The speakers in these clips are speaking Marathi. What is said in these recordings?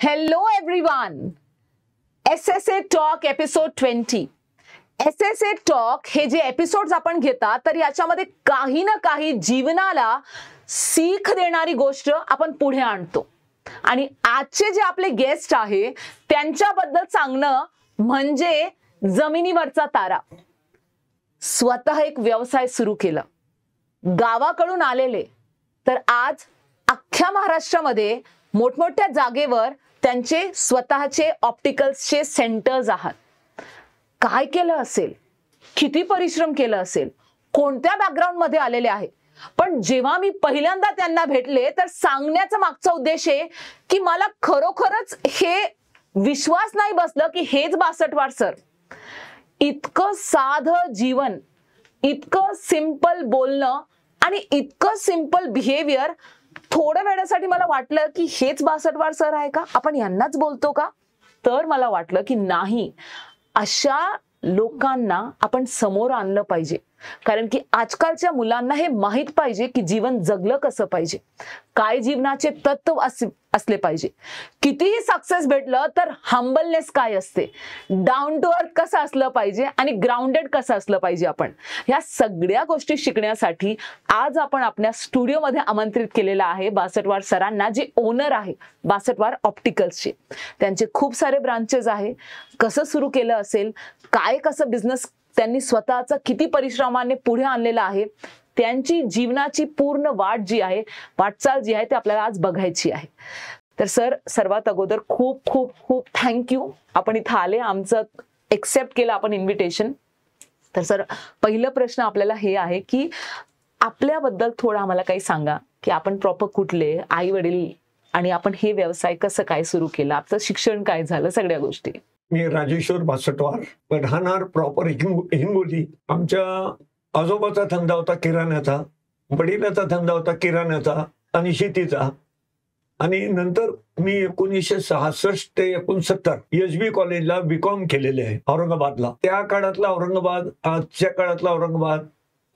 Hello everyone. SSA Talk episode 20. SSA Talk हे जे एपिसोड्स आपण घेता तर याच्यामध्ये काही ना काही जीवनाला सीख देणारी गोष्ट आपण पुढे आणतो. आणि आजचे जे आपले गेस्ट आहे त्यांच्याबद्दल सांगणं म्हणजे जमिनीवरचा तारा. स्वतः एक व्यवसाय सुरू केला, गावाकडून आलेले तर आज अख्ख्या महाराष्ट्रामध्ये मोठमोठ्या जागेवर त्यांचे स्वतःचे ऑप्टिकल्सचे सेंटर्स आहात. काय केलं असेल, किती परिश्रम केलं असेल, कोणत्या बॅकग्राऊंड मध्ये आलेले आहे. पण जेव्हा मी पहिल्यांदा त्यांना भेटले तर सांगण्याचा मागचा उद्देश आहे की मला खरोखरच हे विश्वास नाही बसलं की हेच बासटवार सर. इतकं साधं जीवन, इतकं सिंपल बोलणं आणि इतकं सिंपल बिहेवियर. थोड्या वेळासाठी मला वाटलं की हेच बासटवार सर आहे का, आपण यांनाच बोलतो का. तर मला वाटलं की नाही, अशा लोकांना आपण समोर आणलं पाहिजे. कारण की आजकालच्या मुलांना हे माहित पाहिजे की जीवन जगलं कसं पाहिजे, काय जीवनाचे तत्व असले पाहिजे. कितीही सक्सेस भेटलं तर हंबलनेस काय असते, डाऊन टू अर्थ कसं असलं पाहिजे आणि ग्राउंडेड कसं असलं पाहिजे. आपण ह्या सगळ्या गोष्टी शिकण्यासाठी आज आपण आपल्या स्टुडिओमध्ये आमंत्रित केलेला आहे बासटवार सरांना, जे ओनर आहे बासटवार ऑप्टिकल्सचे. त्यांचे खूप सारे ब्रांचेस आहे. कसं सुरू केलं असेल, काय कसं बिझनेस त्यांनी स्वतःचा किती परिश्रमाने पुढे आणलेला आहे, त्यांची जीवनाची पूर्ण वाटचाल जी आहे ते आपल्याला आज बघायची आहे. तर सर, सर्वात अगोदर खूप खूप खूप थँक्यू, आपण इथं आले, आमचं एक्सेप्ट केलं आपण इन्व्हिटेशन. तर सर, पहिलं प्रश्न आपल्याला हे आहे की आपल्याबद्दल थोडं आम्हाला काही सांगा की आपण प्रॉपर कुठले, आई वडील, आणि आपण हे व्यवसाय कसं काय सुरू केला, आपलं शिक्षण काय झालं, सगळ्या गोष्टी. मी राजेश्वर बासटवार, राहणार प्रॉपर हिंगोली. आमच्या आजोबाचा धंदा होता किराण्याचा, वडिलाचा धंदा होता किराण्याचा आणि शेतीचा. आणि नंतर मी 1966 ते 69 SB कॉलेजला बीकॉम केलेले आहे औरंगाबादला. त्या काळातला औरंगाबाद, आजच्या काळातला औरंगाबाद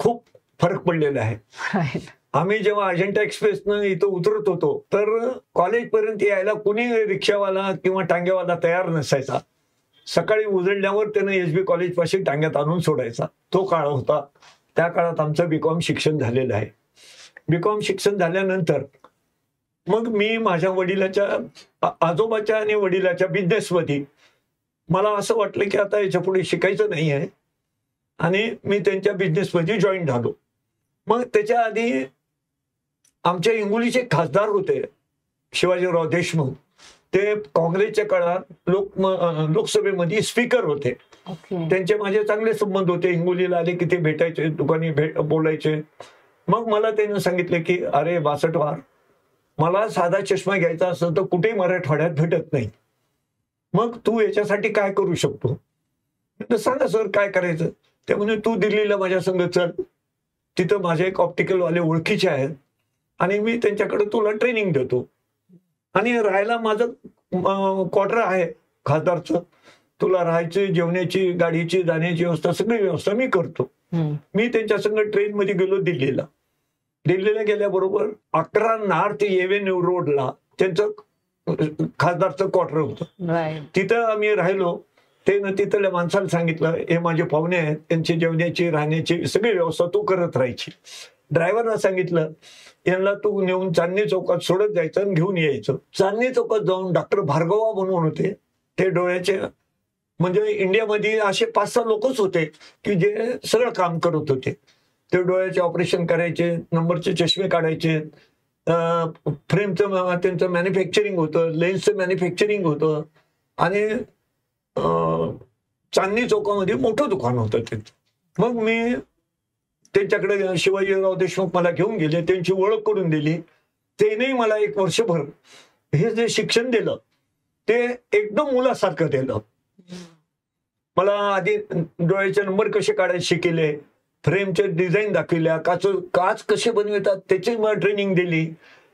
खूप फरक पडलेला आहे. आम्ही जेव्हा अजंठा एक्सप्रेसनं इथं उतरत होतो तर कॉलेजपर्यंत यायला कुणी रिक्षावाला किंवा टांगेवाला तयार नसायचा. सकाळी उजळल्यावर त्यानं SB कॉलेज पाशी टांग्यात आणून सोडायचा. तो काळ होता. त्या काळात आमचं बीकॉम शिक्षण झालेलं आहे. बीकॉम शिक्षण झाल्यानंतर मग मी माझ्या वडिलाच्या, आजोबाच्या आणि वडिलाच्या बिझनेसमध्ये मला असं वाटलं की आता याच्या पुढे शिकायचं नाही आहे आणि मी त्यांच्या बिझनेसमध्ये जॉईन झालो. मग त्याच्या आधी आमच्या हिंगोलीचे खासदार होते शिवाजीराव देशमुख. ते काँग्रेसच्या काळात लोकसभेमध्ये स्पीकर होते. त्यांचे माझे चांगले संबंध होते. हिंगोलीला आले की ते भेटायचे, दुकानी बोलायचे. मग मला त्याने सांगितले की अरे बासटवार, मला साधा चष्मा घ्यायचा असेल तर कुठेही मराठवाड्यात भेटत नाही, मग तू याच्यासाठी काय करू शकतो. सांगा सर काय करायचं. ते म्हणजे तू दिल्लीला माझ्या संग चल, तिथं माझे एक ऑप्टिकलवाले ओळखीचे आहेत आणि मी त्यांच्याकडे तुला ट्रेनिंग देतो आणि राहायला माझं क्वार्टर आहे खासदारचं, तुला राहायची, जेवण्याची, गाडीची, जाण्याची व्यवस्था, सगळी व्यवस्था मी करतो. मी त्यांच्या संग ट्रेन मध्ये गेलो दिल्लीला. दिल्लीला गेल्याबरोबर 11 नॉर्थ एव्हेन्यू रोडला त्यांचं खासदारचं क्वार्टर होतं. तिथं आम्ही राहिलो. ते तिथल्या माणसाला सांगितलं हे माझे पाहुणे आहेत, त्यांची जेवण्याची, राहण्याची सगळी व्यवस्था तू करत राहायची. ड्रायव्हरला सांगितलं यांना तू नेऊन चांदणी चौकात सोडत जायचं आणि घेऊन यायचं. चांदणी चौकात जाऊन डॉक्टर भार्गवा म्हणून होते, ते डोळ्याचे, म्हणजे इंडियामध्ये असे 5-6 लोकच होते की जे सगळं काम करत होते. ते डोळ्याचे ऑपरेशन करायचे, नंबरचे चष्मे काढायचे, फ्रेमचं त्यांचं मॅन्युफॅक्चरिंग होतं, लेन्सचं मॅन्युफॅक्चरिंग होतं आणि चांदणी चौकामध्ये मोठं दुकान होतं त्यांचं. मग मी त्यांच्याकडे, शिवाजीराव देशमुख मला घेऊन गेले, त्यांची ओळख करून दिली. त्यानेही मला 1 वर्षभर हे जे शिक्षण दिलं ते एकदम मुलासारखं दिलं. मला आधी डोळ्याचे नंबर कसे काढायचे शिकले, फ्रेमचे डिझाईन दाखविल्या, काच कसे बनवतात त्याची मला ट्रेनिंग दिली.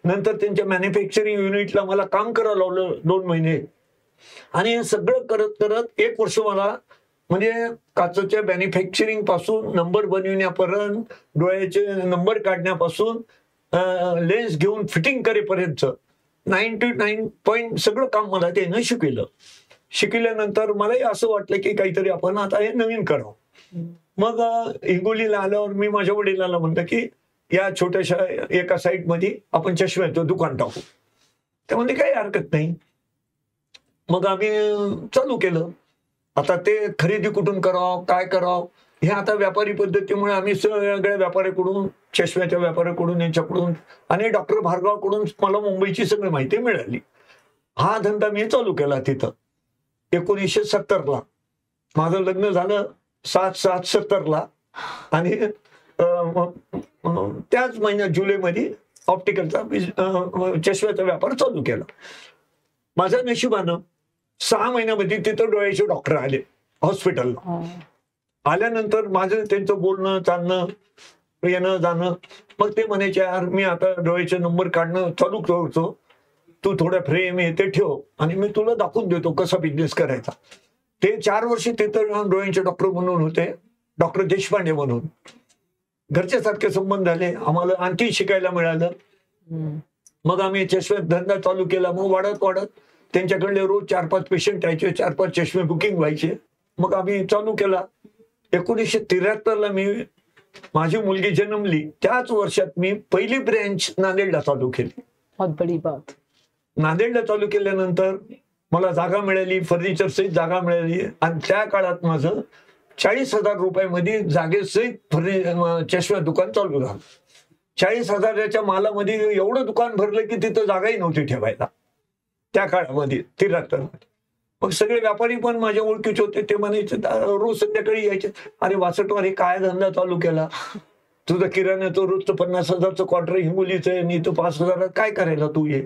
नंतर त्यांच्या मॅन्युफॅक्चरिंग युनिटला मला काम करायला लावलं 2 महिने. आणि हे सगळं करत करत 1 वर्ष मला, म्हणजे काचेच्या मॅन्युफॅक्चरिंग पासून नंबर बनविण्यापर्यंत, डोळ्याचे नंबर काढण्यापासून लेन्स घेऊन फिटिंग करेपर्यंत 99 सगळं काम मला त्यानं शिकविलं. शिकल्यानंतर मलाही असं वाटलं की काहीतरी आपण आता हे नवीन करावं. मग हिंगोलीला आल्यावर मी माझ्या वडिलांना म्हणलं की या छोट्याशा एका साईडमध्ये आपण चष्म्याचं दुकान टाकू. त्यामध्ये काही हरकत नाही. मग आम्ही चालू केलं. आता ते खरेदी कुठून करावं, काय करावं, हे आता व्यापारी पद्धतीमुळे आम्ही सगळ्या व्यापाऱ्याकडून, चष्म्याच्या व्यापाऱ्याकडून, यांच्याकडून आणि डॉक्टर भार्गवकडून मला मुंबईची सगळी माहिती मिळाली. हा धंदा मी चालू केला तिथं 1970ला. माझं लग्न झालं 7/7/70ला आणि त्याच महिन्यात जुलैमध्ये ऑप्टिकलचा चष्म्याचा व्यापार चालू केला. माझ्या नशिबानं 6 महिन्यामध्ये तिथं डोळ्याचे डॉक्टर आले हॉस्पिटलला. आल्यानंतर माझं त्यांचं बोलणं चालणं येणं जाणं. मग ते म्हणायचे यार मी आता डोळ्याचे नंबर काढणं चालू करतो, तू थोड्या फ्रेम हे ते ठेव आणि मी तुला दाखवून देतो कसा बिझनेस करायचा. ते 4 वर्ष तिथं डोळ्यांचे डॉक्टर म्हणून होते, डॉक्टर देशपांडे म्हणून. घरच्यासारखे संबंध झाले, आम्हाला आणखी शिकायला मिळालं. मग आम्ही चष्म्यात धंदा चालू केला. मग वाढत वाढत त्यांच्याकडले रोज 4-5 पेशंट यायचे, 4-5 चष्मे बुकिंग व्हायचे. मग आम्ही चालू केला. 1973ला मी माझी मुलगी जन्मली त्याच वर्षात मी पहिली ब्रँच नांदेडला चालू केली. बहुत बडी बात. नांदेडला चालू केल्यानंतर मला जागा मिळाली, फर्निचरसहित जागा मिळाली आणि त्या काळात माझं 40,000 रुपयामध्ये जागेसहित चष्मा दुकान चालू झालं. 40,000च्या मालामध्ये एवढं दुकान भरलं की तिथं जागाही नव्हती ठेवायला त्या काळामध्ये 73. मग सगळे व्यापारी पण माझ्या ओळखीचे होते. ते म्हणायचे रोज संध्याकाळी यायचे, अरे वासटवार हे काय धंदा चालू केला, तुझं किराण्याचं रोजचं 50,000चं क्वार्टर हिंगोलीचं आहे आणि इथं 5,000 काय करायला तू ये.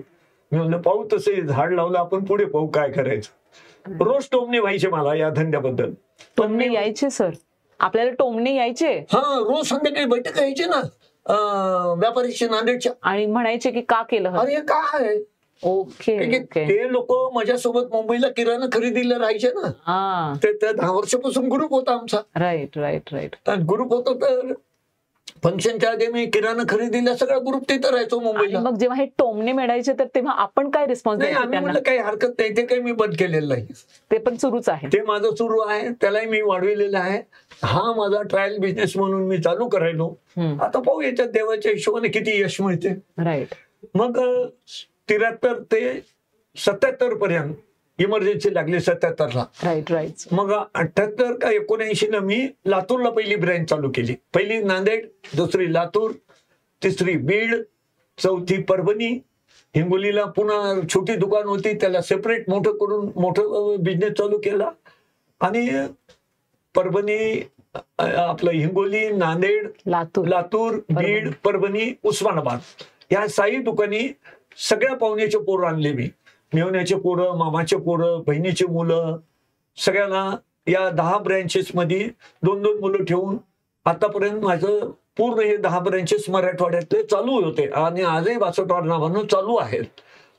मी म्हणलं पाहू तसे झाड लावलं आपण, पुढे पाहू काय करायचं. रोज टोमणे व्हायचे मला या धंद्याबद्दल. टोमणे यायचे सर, आपल्याला टोमणे यायचे. हा, रोज संध्याकाळी बैठक यायची ना व्यापारीची नांदेडच्या, आणि म्हणायचे की का केलं. अरे काय ओके. ते लोक माझ्यासोबत मुंबईला किराणा खरेदीला राहायचे ना. ते 10 वर्षापासून ग्रुप होता आमचा. Right right right. ग्रुप होता तर फंक्शनच्या आधी मी किराणा खरेदीला सगळा ग्रुप तिथं राहायचो मुंबईला. मग जेव्हा हे टोमणे मिळायचे तर तेव्हा आपण काय रिस्पॉन्स द्यायचे? काही हरकत नाही, ते काही मी बंद केलेलं नाही. ते पण सुरूच आहे, ते माझं सुरू आहे, त्यालाही मी वाढविलेलं आहे. हा माझा ट्रायल बिझनेस म्हणून मी चालू करायलो. आता पाहू याच्यात देवाच्या हिशोबाने किती यश मिळते. राईट. मग 73 ते 77 पर्यंत इमर्जन्सी लागली 77ला. Right right. मग 78 का 79ला मी लातूरला पहिली ब्रँच चालू केली. पहिली नांदेड, दुसरी लातूर, तिसरी बीड, चौथी परभणी. हिंगोलीला पुन्हा छोटी दुकान होती, त्याला सेपरेट मोठं करून मोठं बिझनेस चालू केला. आणि परभणी आपलं हिंगोली, नांदेड, लातूर, बीड, परभणी, उस्मानाबाद या 6 दुकानी सगळ्या पाहुण्याचे पोरं आणले मी. मेवण्याचे पोरं, मामाचे पोरं, बहिणीचे मुलं, सगळ्यांना या 10 ब्रँचेस मध्ये 2-2 मुलं ठेवून आतापर्यंत माझं पूर्ण हे 10 ब्रँचेस मराठवाड्यातले चालू होते आणि आजही वासटवार नावानं चालू आहेत.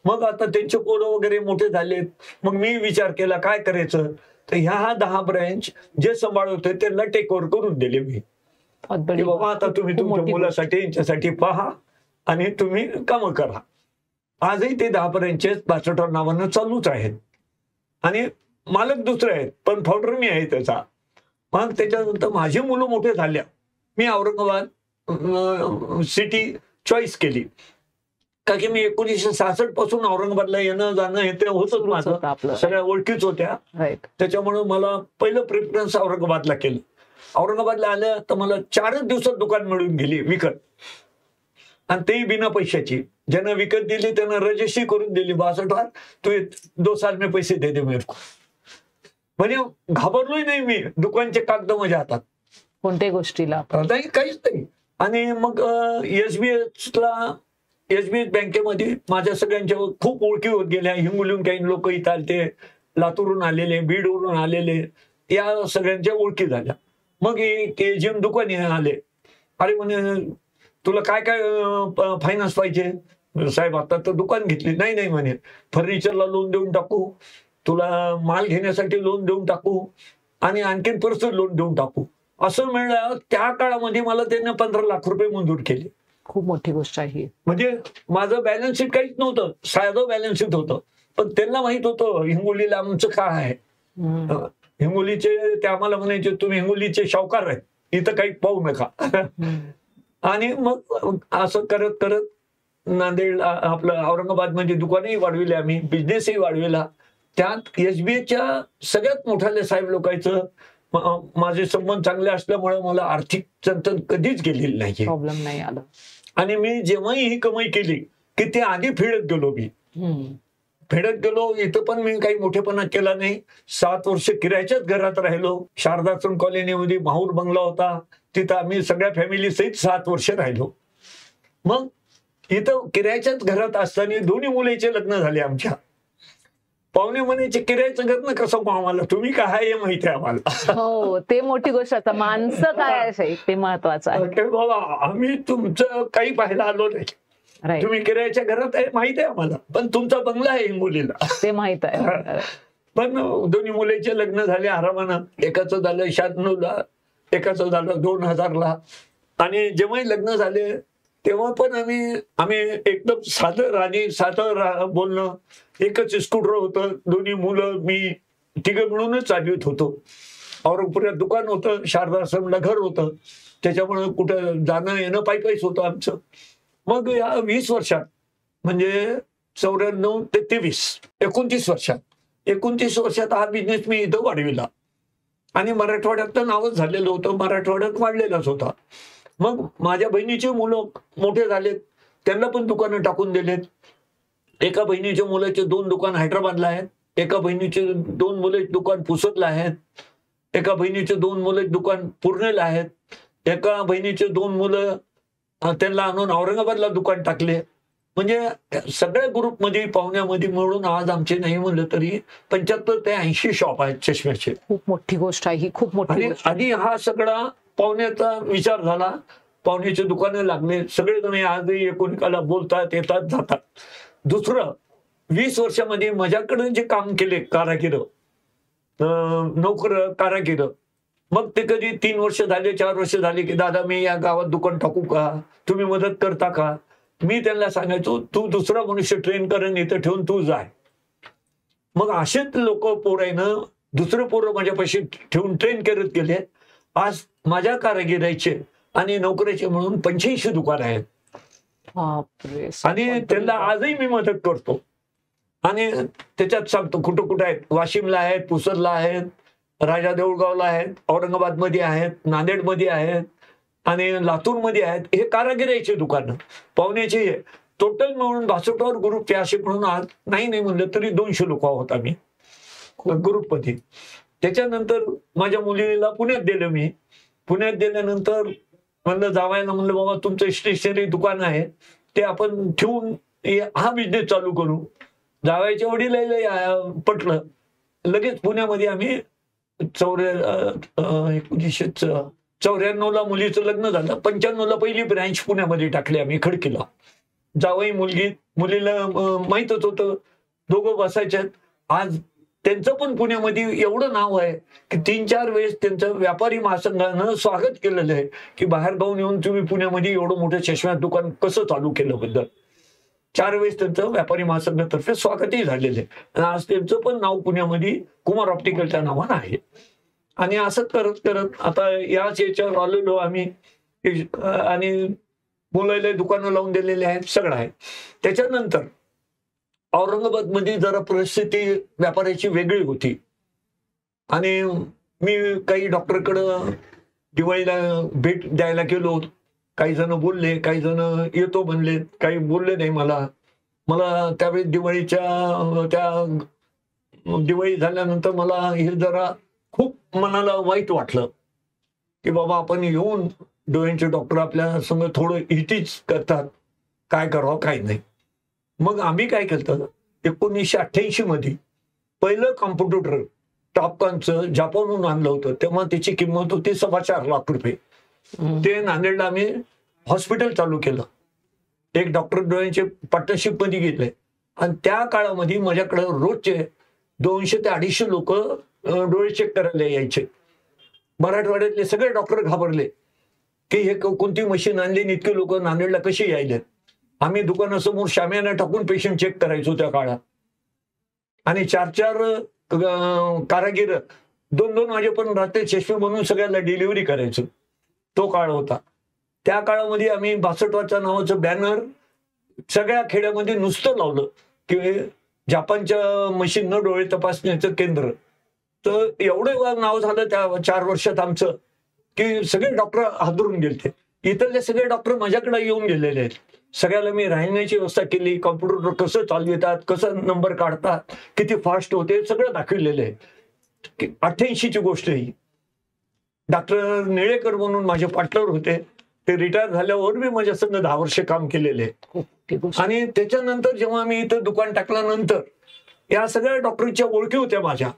मग आता त्यांचे पोरं वगैरे मोठे झालेत. मग मी विचार केला काय करायचं, तर ह्या 10 ब्रँच जे सांभाळत होते त्यांना टेक ओव्हर करून दिले मी. बाबा आता तुम्ही तुमच्या मुलासाठी यांच्यासाठी पहा आणि तुम्ही कामं करा. आजही ते 10 ब्रँचेस वासटवार नावानं चालूच आहेत आणि मालक दुसरे आहेत, पण फाउंडर मी आहे त्याचा. मग त्याच्यानंतर माझी मुलं मोठे झाल्या, मी औरंगाबाद सिटी चॉईस केली. का की मी 1966 पासून औरंगाबादला येणं जाणं हे ते होतच माझं, सगळ्या ओळखीच होत्या. त्याच्यामुळे मला पहिलं प्रेफरन्स औरंगाबादला केलं. औरंगाबादला आलं तर मला 4च दिवसात दुकान मिळून गेली विकत, आणि तेही बिना पैशाची. ज्यांना विकत दिली त्यांना रजिस्ट्री करून दिली. 62 तू 2 साल में पैसे दे दे मेरे को. म्हणजे घाबरलोय नाही मी. दुकानचे कागद माझ्या हातात, कोणत्याही गोष्टीला नाही, काहीच नाही. आणि मग एसबीएस बँकेमध्ये माझ्या सगळ्यांच्या खूप ओळखी होत गेल्या. हिंगोलीहून काही लोक इथं आले, लातूरून आलेले, बीडवरून आलेले, या सगळ्यांच्या ओळखी झाल्या. मग एजीएम दुकानी आले. अरे म्हणे तुला काय काय फायनान्स पाहिजे. साहेब आता तर दुकान घेतली. नाही म्हणे फर्निचरला लोन देऊन टाकू, तुला माल घेण्यासाठी लोन देऊन टाकू आणि आणखीन पर्सनल लोन देऊन टाकू. असं मिळालं. त्या काळामध्ये मला त्यांनी 15 लाख रुपये मंजूर केले. खूप मोठी गोष्ट आहे ही. म्हणजे माझं बॅलन्स शीट काहीच नव्हतं, साधं बॅलन्स शीट होतं, पण त्यांना माहित होतं हिंगोलीला आमचं काय आहे. हिंगोलीचे ते आम्हाला म्हणायचे तुम्ही हिंगोलीचे शावकार आहेत, इथं काही पाहू नका. आणि मग असं करत करत नांदेड आपलं औरंगाबादमध्ये दुकानही वाढविले आम्ही, बिझनेसही वाढविला. त्यात SBIच्या सगळ्यात मोठ्या साहेब लोकांचं माझे संबंध चांगले असल्यामुळे मला आर्थिक चणचण कधीच गेलेली नाही, प्रॉब्लेम नाही आला. आणि मी जेव्हाही ही कमाई केली की ते आधी फेडत गेलो. मी फेडत गेलो. इथं पण मी काही मोठेपणा केला नाही. 7 वर्ष किरायाच्याच घरात राहिलो. शारदाश्रम कॉलनीमध्ये माहूर बंगला होता, तिथं आम्ही सगळ्या फॅमिली सहित 7 वर्ष राहिलो. मग इथं किरायाच्याच घरात असताना दोन्ही मुलीचे लग्न झाले आमच्या. पाहुणे म्हणायचे किरायाचं घर ना कसं आम्हाला, तुम्ही काय हे माहिती आहे आम्हाला. हो, ते मोठी गोष्ट आहे. माणसं काय आहे ते महत्वाचं आहे. बाबा आम्ही तुमचं काही पाहायला आलो नाही, तुम्ही किरायाच्या घरात आहे माहित आहे आम्हाला, पण तुमचा बंगला आहे हिंगोलीला ते माहित आहे. पण दोन्ही मुलीचे लग्न झाले आरामानं. एकाचं झालं 96ला, एकाचं झालं 2000ला. आणि जेव्हाही लग्न झाले तेव्हा पण आम्ही एकदम साधं बोलणं. एकच स्कूटर होतं, दोन्ही मुलं मी तिघं मिळूनच चालवित होतो. औरंगपुरात दुकान होतं, शारदाश्रमला घर होतं, त्याच्यामुळे कुठं जाणं येणं पायीच होतं आमचं. मग या 20 वर्षात म्हणजे 94 ते 23 29 वर्षात हा बिझनेस मी इथं वाढविला. आणि मराठवाड्यात तर नावच झालेलं होतं, मराठवाड्यात वाढलेलाच होता. मग माझ्या बहिणीचे मुलं मोठे झालेत, त्यांना पण दुकानं टाकून दिलेत. एका बहिणीच्या मुलाचे 2 दुकान हैदराबादला आहेत, एका बहिणीचे 2 मुलं दुकान पुसतला आहेत, एका बहिणीचे 2 मुलं दुकान पुणेला आहेत, एका बहिणीचे 2 मुलं त्यांना आणून औरंगाबादला दुकान टाकले. म्हणजे सगळ्या ग्रुपमध्ये पाहुण्यामध्ये मिळून आज आमचे नाही म्हणलं तरी 75 ते 80 शॉप आहेत चष्म्याचे. खूप मोठी गोष्ट आहे ही, खूप मोठी. आधी हा सगळा पाहुण्याचा विचार झाला, पाहुण्याचे दुकानं लागले, सगळेजण आजही एकोणिकाला बोलतात, येतात, जातात. दुसरं 20 वर्षामध्ये माझ्याकडे जे काम केले कारागीर, कारागीर, मग ते कधी 3 वर्ष झाले, 4 वर्ष झाले की दादा मी या गावात दुकान टाकू का, तुम्ही मदत करता का. मी त्यांना सांगायचो तू दुसरा मनुष्य ट्रेन करेन इथं ठेवून तू जाय. मग असेच लोक पोरायनं दुसरे पोरं माझ्यापाशी ठेवून ट्रेन करत गेले. आज माझ्या कारागिराचे आणि नोकऱ्याचे म्हणून 85 दुकान आहेत. आणि त्यांना आजही मी मदत करतो. आणि त्याच्यात सांगतो कुठं कुठं आहेत, वाशिमला आहेत, पुसदला आहेत, राजा देऊळगावला आहेत, औरंगाबादमध्ये आहेत, नांदेडमध्ये आहेत आणि लातूरमध्ये आहेत. हे कारागिराचे दुकानं पाहुण्याचे टोटल मिळून 62 ग्रुपचे असे म्हणून आज नाही म्हणलं तरी 200 लोक आहोत आम्ही ग्रुपमध्ये. त्याच्यानंतर माझ्या मुलीला पुण्यात दिलं मी. पुण्यात दिल्यानंतर म्हणलं जावायला म्हणलं बाबा तुमचं स्टेशनरी दुकान आहे ते आपण ठेवून हा बिझनेस चालू करू. जावायच्या वडील पटलं. लगेच पुण्यामध्ये आम्ही 1994ला मुलीचं लग्न झालं. 95ला पहिली ब्रँच पुण्यामध्ये टाकली आम्ही खडकीला. जावई मुलीला माहीतच होतं, दोघं बसायच्यात. आज त्यांचं पण पुण्यामध्ये एवढं नाव आहे की 3-4 वेळेस त्यांचं व्यापारी महासंघानं स्वागत केलेलं आहे की बाहेर गावून येऊन तुम्ही पुण्यामध्ये एवढं मोठं चष्म्याचं दुकान कसं चालू केलं बद्दल. 4 वेळेस त्यांचं व्यापारी महासंघातर्फे स्वागतही झालेलं आहे. आणि आज त्यांचं पण नाव पुण्यामध्ये कुमार ऑप्टिकलच्या नावानं आहे. आणि असं करत करत आता याच याच्यावर आलेलो आम्ही. आणि मुलाला दुकानं लावून दिलेले आहेत, सगळं आहे. त्याच्यानंतर औरंगाबादमध्ये जरा परिस्थिती व्यापाराची वेगळी होती आणि मी काही डॉक्टरकडं दिवाळीला भेट द्यायला गेलो. काही जण बोलले, काही जण येतो म्हणले, काही बोलले नाही. मला त्यावेळी दिवाळी झाल्यानंतर मला हे जरा खूप मनाला वाईट वाटलं की बाबा आपण येऊन डोळ्यांचे डॉक्टर आपल्या समोर थोडं इटीच करतात, काय करावं काय नाही. मग आम्ही काय केलं, 1988 मध्ये पहिलं कॉम्प्युटर टॉपकॉनचं जापानहून आणलं होतं. तेव्हा त्याची किंमत होती 4.25 लाख रुपये. ते नांदेडला आम्ही हॉस्पिटल चालू केलं. एक डॉक्टर डोळ्यांचे पार्टनरशिप मध्ये गेले आणि त्या काळामध्ये माझ्याकडे रोजचे 200 ते 250 लोक डोळे चेक करायला यायचे. मराठवाड्यातले सगळे डॉक्टर घाबरले की हे कोणती मशीन आणली आणि इतके लोक नांदेडला कशी यायलेत. आम्ही दुकानासमोर शामियाना टाकून पेशंट चेक करायचो त्या काळात. आणि 4-4 कारागीर 2-2 वाजेपर्यंत रात्री चष्मे बनवून सगळ्याला डिलिव्हरी करायचो. तो काळ होता. त्या काळामध्ये आम्ही 62 नावाचं बॅनर सगळ्या खेड्यामध्ये नुसतं लावलं की जापानच्या मशीननं डोळे तपासण्याचं केंद्र. तर एवढं नाव झालं त्या 4 वर्षात आमचं की सगळे डॉक्टर हादरून गेले. इथले सगळे डॉक्टर माझ्याकडे येऊन गेलेले आहेत. सगळ्याला मी राहण्याची व्यवस्था केली, कॉम्प्युटरवर कसं चालवितात, कसं नंबर काढतात, किती फास्ट होते सगळं दाखवलेलं आहे. 88ची गोष्ट ही. डॉक्टर निळेकर म्हणून माझे पार्टनर होते, ते रिटायर झाल्यावर मी माझ्या संग 10 वर्ष काम केलेले आहे. आणि त्याच्यानंतर जेव्हा मी इथं दुकान टाकल्यानंतर या सगळ्या डॉक्टरच्या ओळखी होत्या माझ्या,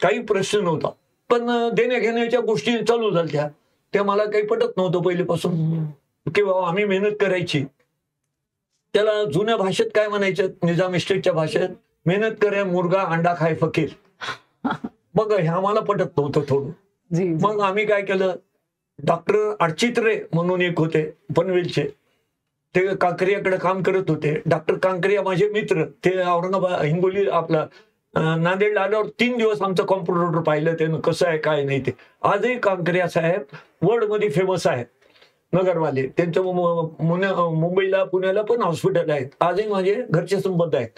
काही प्रश्न नव्हता. पण देण्या घेण्याच्या गोष्टी चालू झाल्या. ते मला काही पटत नव्हतं पहिलेपासून की बाबा आम्ही मेहनत करायची. त्याला जुन्या भाषेत काय म्हणायचं, निजाम इस्टेटच्या भाषेत, मेहनत करे मुर्गा अंडा खाय फकीर. मग हे आम्हाला पटत नव्हतं थोडं. मग आम्ही काय केलं, डॉक्टर अडचित्रे म्हणून एक होते पनवेलचे, ते कांकरियाकडे काम करत होते. डॉक्टर कांकरिया माझे मित्र, ते औरंगाबाद हिंगोली आपला नांदेडला आल्यावर 3 दिवस आमचं कॉम्प्युटरवर पाहिलं त्यानं कसं आहे काय नाही ते. आजही कांकरिया साहेब वर्ल्ड मध्ये फेमस आहेत, नगरवाले. त्यांचं मुंबईला पुण्याला पण हॉस्पिटल आहेत. आजही माझे घरचे संबंध आहेत.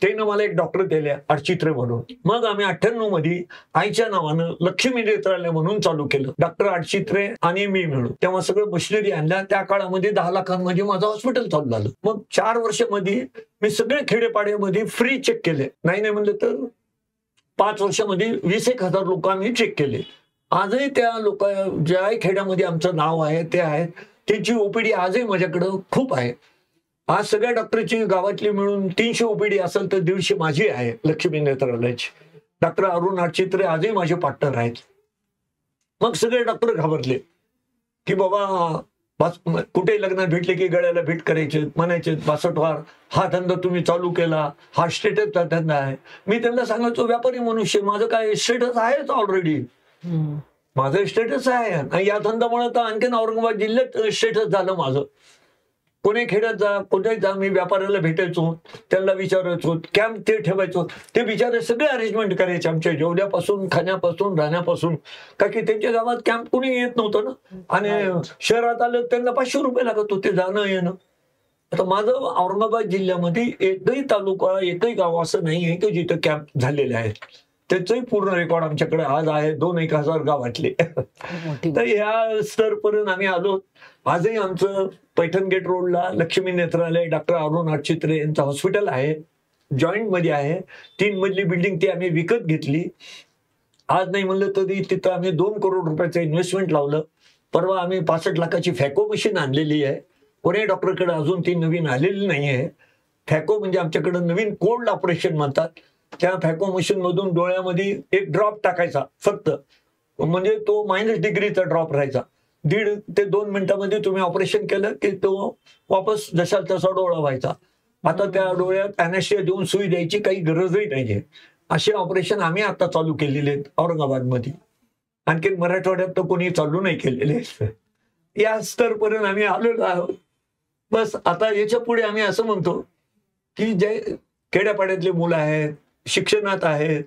त्यानं मला एक डॉक्टर दिले अडचित्रे म्हणून. मग आम्ही 98 मध्ये आईच्या नावानं लक्ष्मी नेत्रालय म्हणून चालू केलं. डॉक्टर अडचित्रे आणि मी मिळून तेव्हा सगळं मशिनरी आणल्या. त्या काळामध्ये 10 लाखांमध्ये माझं हॉस्पिटल चालू झालं. मग 4 वर्षामध्ये मी सगळे खेडेपाड्यामध्ये फ्री चेक केले. नाही म्हणलं तर 5 वर्षामध्ये 20,000 लोक आम्ही चेक केले. आजही त्या लोक ज्या खेड्यामध्ये आमचं नाव आहे ते आहेत, त्यांची ओपीडी आजही माझ्याकडं खूप आहे. आज सगळ्या डॉक्टरची गावातली मिळून 300 ओपीडी असेल तर 150 माझी आहे लक्ष्मी नेत्रालयाची. डॉक्टर अरुण अडचित्रे आजही माझे पार्टनर आहेत. मग सगळे डॉक्टर घाबरले की बाबा कुठे लग्नात भेटले की गळ्याला भेट करायचे, म्हणायचे 62 वार हा धंदा तुम्ही चालू केला, हा स्टेटसचा धंदा आहे. मी त्यांना सांगायचो व्यापारी मनुष्य, माझं काय स्टेटस आहेच ऑलरेडी, माझं स्टेटस आहे. या धंद्यामुळे तर आणखीन औरंगाबाद जिल्ह्यात स्टेटस झालं माझं. कोणी खेड्यात जा, कुठे जा, मी व्यापाऱ्याला भेटायचो, त्यांना विचारायचो, कॅम्प ते ठेवायचो. ते बिचारे सगळे अरेंजमेंट करायचे आमच्या जेवल्यापासून, खाण्यापासून, राहण्यापासून. का की त्यांच्या गावात कॅम्प कोणी येत नव्हतं ना. आणि शहरात आलं त्यांना 500 रुपये लागत होते जाणं येणं. आता माझं औरंगाबाद जिल्ह्यामध्ये एकही तालुका, एकही गाव असं नाही आहे की जिथं कॅम्प झालेले आहेत. त्याचंही पूर्ण रेकॉर्ड आमच्याकडे आज आहे 2-1,000 गावातले. तर ह्या स्तरपर्यंत आम्ही आलो. आजही आमचं पैठण गेट रोडला लक्ष्मी नेत्रालय डॉक्टर अरुण अडचित्रे यांचं हॉस्पिटल आहे, जॉईंट मध्ये आहे. 3 मजली बिल्डिंग ती आम्ही विकत घेतली. आज नाही म्हणलं तरी तिथं आम्ही 2 करोड रुपयाचं इन्व्हेस्टमेंट लावलं. परवा आम्ही 65 लाखाची फॅको मशीन आणलेली आहे. कोणी डॉक्टरकडे अजून ती नवीन आलेली नाही आहे. फॅको म्हणजे आमच्याकडे नवीन कोल्ड ऑपरेशन म्हणतात. त्या फॅको मशीन मधून डोळ्यामध्ये एक ड्रॉप टाकायचा फक्त, म्हणजे तो -डिग्रीचा ड्रॉप राहायचा. 1.5 ते 2 मिनिटांमध्ये तुम्ही ऑपरेशन केलं की तो वापस जसा तसा डोळा व्हायचा. आता त्या डोळ्यात अॅनेस्थिया देऊन सुई द्यायची काही गरजही नाहीये. असे ऑपरेशन आम्ही आता चालू केलेले आहेत औरंगाबादमध्ये. आणखी मराठवाड्यात तर कोणी चालू नाही केलेले. या स्तरपर्यंत आम्ही आलेलो आहोत. बस आता याच्या पुढे आम्ही असं म्हणतो की जे खेड्यापाड्यातले मुलं आहेत, शिक्षणात आहेत,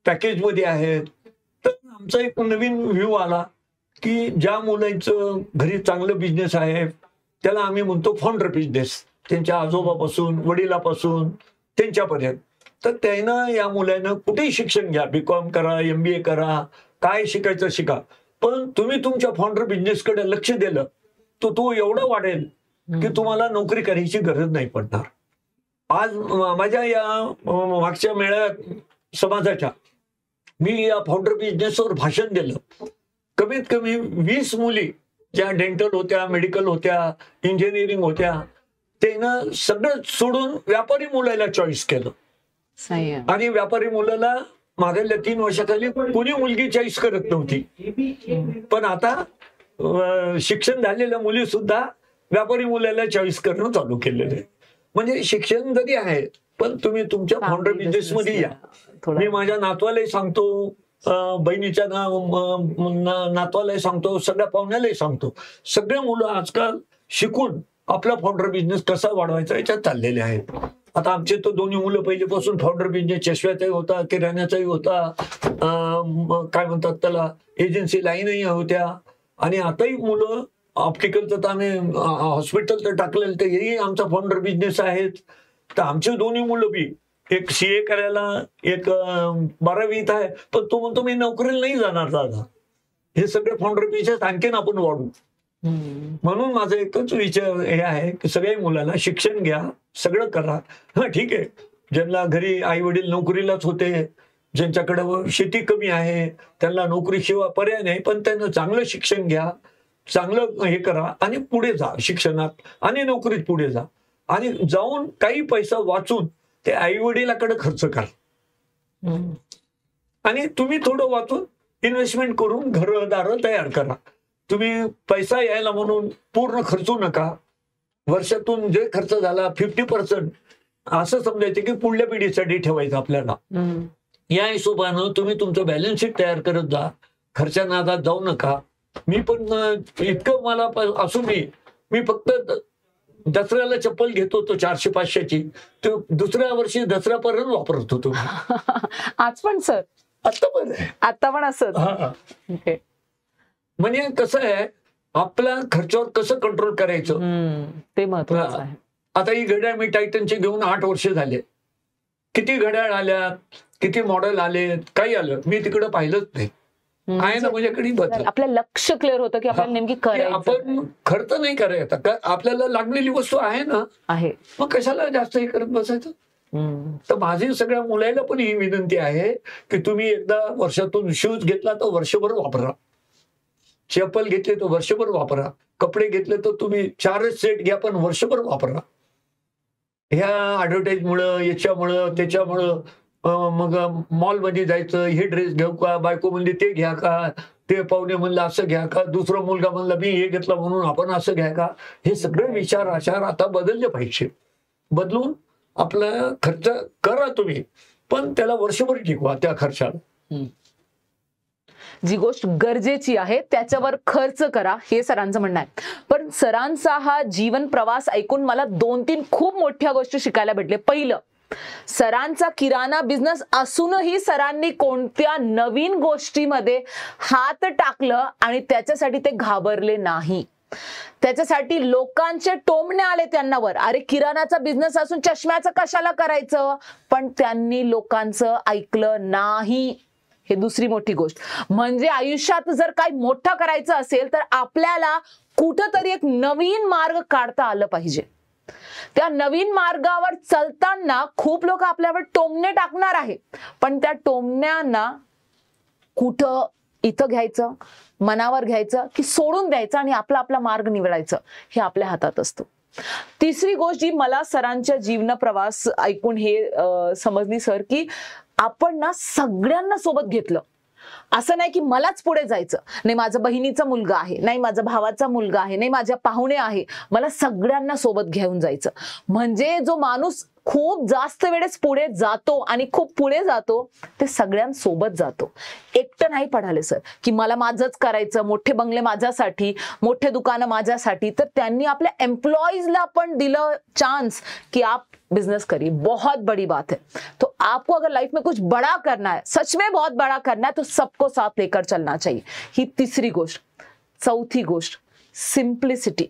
पॅकेजमध्ये आहेत, तर आमचा एक नवीन व्ह्यू आला की ज्या मुलांचं घरी चांगलं बिझनेस आहे त्याला आम्ही म्हणतो फाउंडर बिझनेस. त्यांच्या आजोबापासून, वडिलापासून त्यांच्यापर्यंत. तर त्यानं या मुलांना कुठेही शिक्षण घ्या, BCom करा, MBA करा, काय शिकायचं शिका, पण तुम्ही तुमच्या फाउंडर बिझनेसकडे लक्ष दिलं तर तो एवढं वाढेल की तुम्हाला नोकरी करायची गरज नाही पडणार. आज माझ्या या मागच्या मेळ्यात समाजाच्या मी या फाउंडर बिझनेसवर भाषण दिलं. कमीत कमी 20 मुली ज्या डेंटल होत्या, मेडिकल होत्या, इंजिनिअरिंग होत्या, त्यानं सगळं सोडून व्यापारी मुलाला चॉईस केलं. आणि व्यापारी मुलाला मागल्या 3 वर्षाखाली कोणी मुलगी चॉईस करत नव्हती. पण आता शिक्षण झालेल्या मुली सुद्धा व्यापारी मुलाला चॉईस करणं चालू केलेलं आहे. म्हणजे शिक्षण जरी आहे पण तुम्ही तुमच्या फाउंडर बिझनेस मध्ये या. मी माझ्या नातवालाही सांगतो, बहिणीच्या नातवालाही सांगतो, सगळ्या पाहुण्यालाही सांगतो. सगळे मुलं आजकाल शिकून आपला फाउंडर बिझनेस कसा वाढवायचा याच्यात चाललेले आहेत. आता आमचे तो दोन्ही मुलं पहिलेपासून फाउंडर बिझनेस चष्म्याचाही होता, किराण्याचाही होता, काय म्हणतात त्याला, एजन्सी लाईनही होत्या. आणि आताही मुलं ऑप्टिकलचं तर आम्ही हॉस्पिटल तर टाकलेलं, तर हेही आमचा फाउंडर बिझनेस आहेत. तर आमचे दोन्ही मुलं बी, एक CA करायला, एक 12वीत आहे, पण तो म्हणतो मी नोकरीला नाही जाणार दादा. हे सगळे फाउंडर बिझनेस आणखीन आपण वाढू. म्हणून माझा एकच विचार हे आहे की सगळ्या मुलांना शिक्षण घ्या, सगळं करा. हा ठीक आहे, ज्यांना घरी आई वडील नोकरीलाच होते, ज्यांच्याकडे शेती कमी आहे, त्यांना नोकरीशिवाय पर्याय नाही, पण त्यांना चांगलं शिक्षण घ्या, चांगलं हे करा आणि पुढे जा शिक्षणात आणि नोकरीत पुढे जा. आणि जाऊन काही पैसा वाचून ते आई वडिलाकडे खर्च करा. आणि तुम्ही थोडं वाचून इन्व्हेस्टमेंट करून घरदारं तयार करा. तुम्ही पैसा यायला म्हणून पूर्ण खर्चू नका. वर्षातून जे खर्च झाला 50% असं समजायचं की पुढल्या पिढीसाठी ठेवायचं आपल्याला. या हिशोबानं तुम्ही तुमचं बॅलन्स शीट तयार करत जा, खर्चा नादात जाऊ नका. मी पण इतकं मला असू मी फक्त दसऱ्याला चप्पल घेत होतो 400-500ची, तो दुसऱ्या वर्षी दसऱ्यापर्यंत वापरत होतो. आज पण सर? आता पण असं. म्हणजे कसं आहे, आपल्या खर्चावर कसं कंट्रोल करायचं ते महत्त्वाचं आहे. आता ही घड्याळ मी टायटनची घेऊन 8 वर्ष झाले. किती घड्याळ आल्यात, किती मॉडेल आले, काही आलं मी तिकडे पाहिलंच नाही. आहे ना माझ्याकडे बदल. आपलं लक्ष क्लिअर होतं की आपल्याला नेमकी करायचं, आपण खर्च नाही करायचा. आपल्याला लागलेली वस्तू आहे ना, आहे, मग कशाला जास्त हे करत बसायचं. तर माझी सगळ्या मुलाला पण ही विनंती आहे की तुम्ही एकदा वर्षातून शूज घेतला तर वर्षभर वापरा, चप्पल घेतले तर वर्षभर वापरा, कपडे घेतले तर तुम्ही 4च सेट घ्या पण वर्षभर वापरा. ह्या ऍडव्हर्टाईजमुळं, याच्यामुळं, त्याच्यामुळं मग मॉलमध्ये जायचं, हे ड्रेस घेऊ का, बायको म्हणली ते घ्या का, ते पाहुणे म्हणलं असं घ्या का, दुसरा मुलगा म्हणला मी हे घेतलं म्हणून आपण असं घ्या का. हे सगळे विचार आचार आता बदलले पाहिजे. बदलून आपला खर्च करा तुम्ही, पण त्याला वर्षभर टिकवा त्या खर्चाला. जी गोष्ट गरजेची आहे त्याच्यावर खर्च करा, हे सरांचं म्हणणं आहे. पण सरांचा हा जीवन प्रवास ऐकून मला 2-3 खूप मोठ्या गोष्टी शिकायला भेटले. पहिलं, सरांचा किराणा बिझनेस असूनही सरांनी कोणत्या नवीन गोष्टीमध्ये हात टाकलं आणि त्याच्यासाठी ते घाबरले नाही. त्याच्यासाठी लोकांचे टोमणे आले त्यांनावर, अरे किराणाचा बिझनेस असून चष्म्याचं कशाला करायचं, पण त्यांनी लोकांचं ऐकलं नाही. हे दुसरी मोठी गोष्ट. म्हणजे आयुष्यात जर काही मोठं करायचं असेल तर आपल्याला कुठंतरी एक नवीन मार्ग काढता आलं पाहिजे. त्या नवीन मार्गावर चालताना खूप लोक आपल्यावर टोमणे टाकणार आहे, पण त्या टोमण्यांना कुठं इथं घ्यायचं, मनावर घ्यायचं की सोडून द्यायचं आणि आपला आपला मार्ग निवडायचं, हे आपल्या हातात असतं. तिसरी गोष्ट जी मला सरांच्या जीवन प्रवास ऐकून हे समजली सर, की आपण ना सगळ्यांना सोबत घेतलं. असं नाही की मलाच पुढे जायचं, नाही माझा बहिणीचा मुलगा आहे, नाही माझा भावाचा मुलगा आहे, नाही माझ्या पाहुणे आहे, मला सगळ्यांना सोबत घेऊन जायचं. म्हणजे जो माणूस खूप जास्त वेळेस पुढे जातो आणि खूप पुढे जातो ते सगळ्यांसोबत जातो. एकटं नाही पडाले सर की मला माझंच करायचं, मोठे बंगले माझ्यासाठी, मोठे दुकानं माझ्यासाठी. तर त्यांनी आपल्या एम्प्लॉईजला पण दिलं चांस कि आप बिजनेस करिए, बहुत बड़ी बात है. तो आपको अगर लाइफ में कुछ बड़ा करना है, सच में बहुत बड़ा करना है, तो सबको साथ लेकर चलना चाहिए. ही तिसरी गोष्ट. चौथी गोष्ट, सिंप्लिसिटी.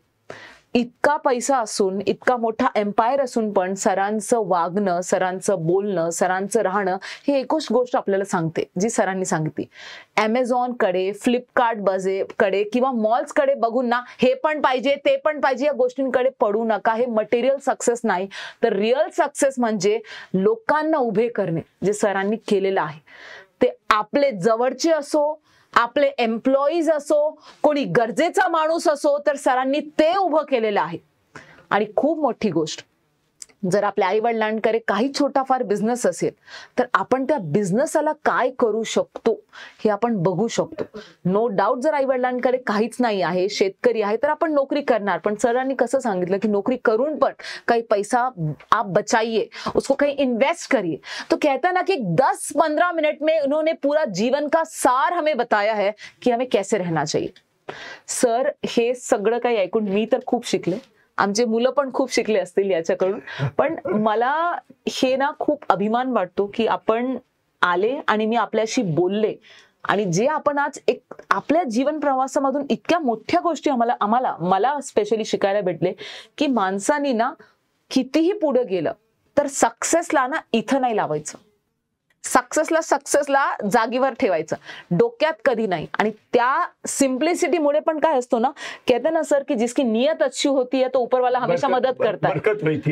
इतका पैसा असून, इतका मोठा एम्पायर असून पण सरांचं वागणं, सरांचं बोलणं, सरांचं राहणं हे एकच गोष्ट आपल्याला सांगते जी सरांनी सांगितली. Amazon कडे, फ्लिपकार्ट कडे किंवा मॉल्स कडे बघून ना हे पण पाहिजे, ते पण पाहिजे या गोष्टींकडे पडू नका. हे मटेरियल सक्सेस नाही, तर रिअल सक्सेस म्हणजे लोकांना उभे करणे, जे सरांनी केलेलं आहे. ते आपले जवळचे असो, आपले एम्प्लॉईज असो, कोणी गरजेचा माणूस असो, तर सरांनी ते उभं केलेलं आहे. आणि खूप मोठी गोष्ट, जर आपल्या आई वडिलांकडे काही छोटाफार बिझनेस असेल तर आपण त्या बिझनेसला काय करू शकतो हे आपण बघू शकतो. नो डाऊट जर आई वडिलांकडे काहीच नाही आहे, शेतकरी आहे, तर आपण नोकरी करणार. पण सरांनी कसं सांगितलं की नोकरी करून पण काही पैसा आप बचाइए, उसको कहीं इन्वेस्ट करिए. तो कहता ना कि 10-15 मिनट में उन्होंने पूरा जीवन का सार हमें बताया है कि हमें कैसे रहना चाहिए. सर हे सगळं काही ऐकून मी तर खूप शिकले, आमचे मुलं पण खूप शिकले असतील याच्याकडून. पण मला हे ना खूप अभिमान वाटतो की आपण आले आणि मी आपल्याशी बोलले, आणि जे आपण आज एक आपल्या जीवन प्रवासामधून इतक्या मोठ्या गोष्टी मला स्पेशली शिकायला भेटले की माणसानी ना कितीही पुढे गेलं तर सक्सेसला ना इथं नाही लावायचं, सक्सेसला जागेवर ठेवायचं, डोक्यात कधी नाही. आणि त्या सिंप्लिसिटीमुळे पण काय असतो ना, कहते ना सर की जिसकी नीयत अच्छी होती है तो ऊपर वाला हमेशा मदत करता है,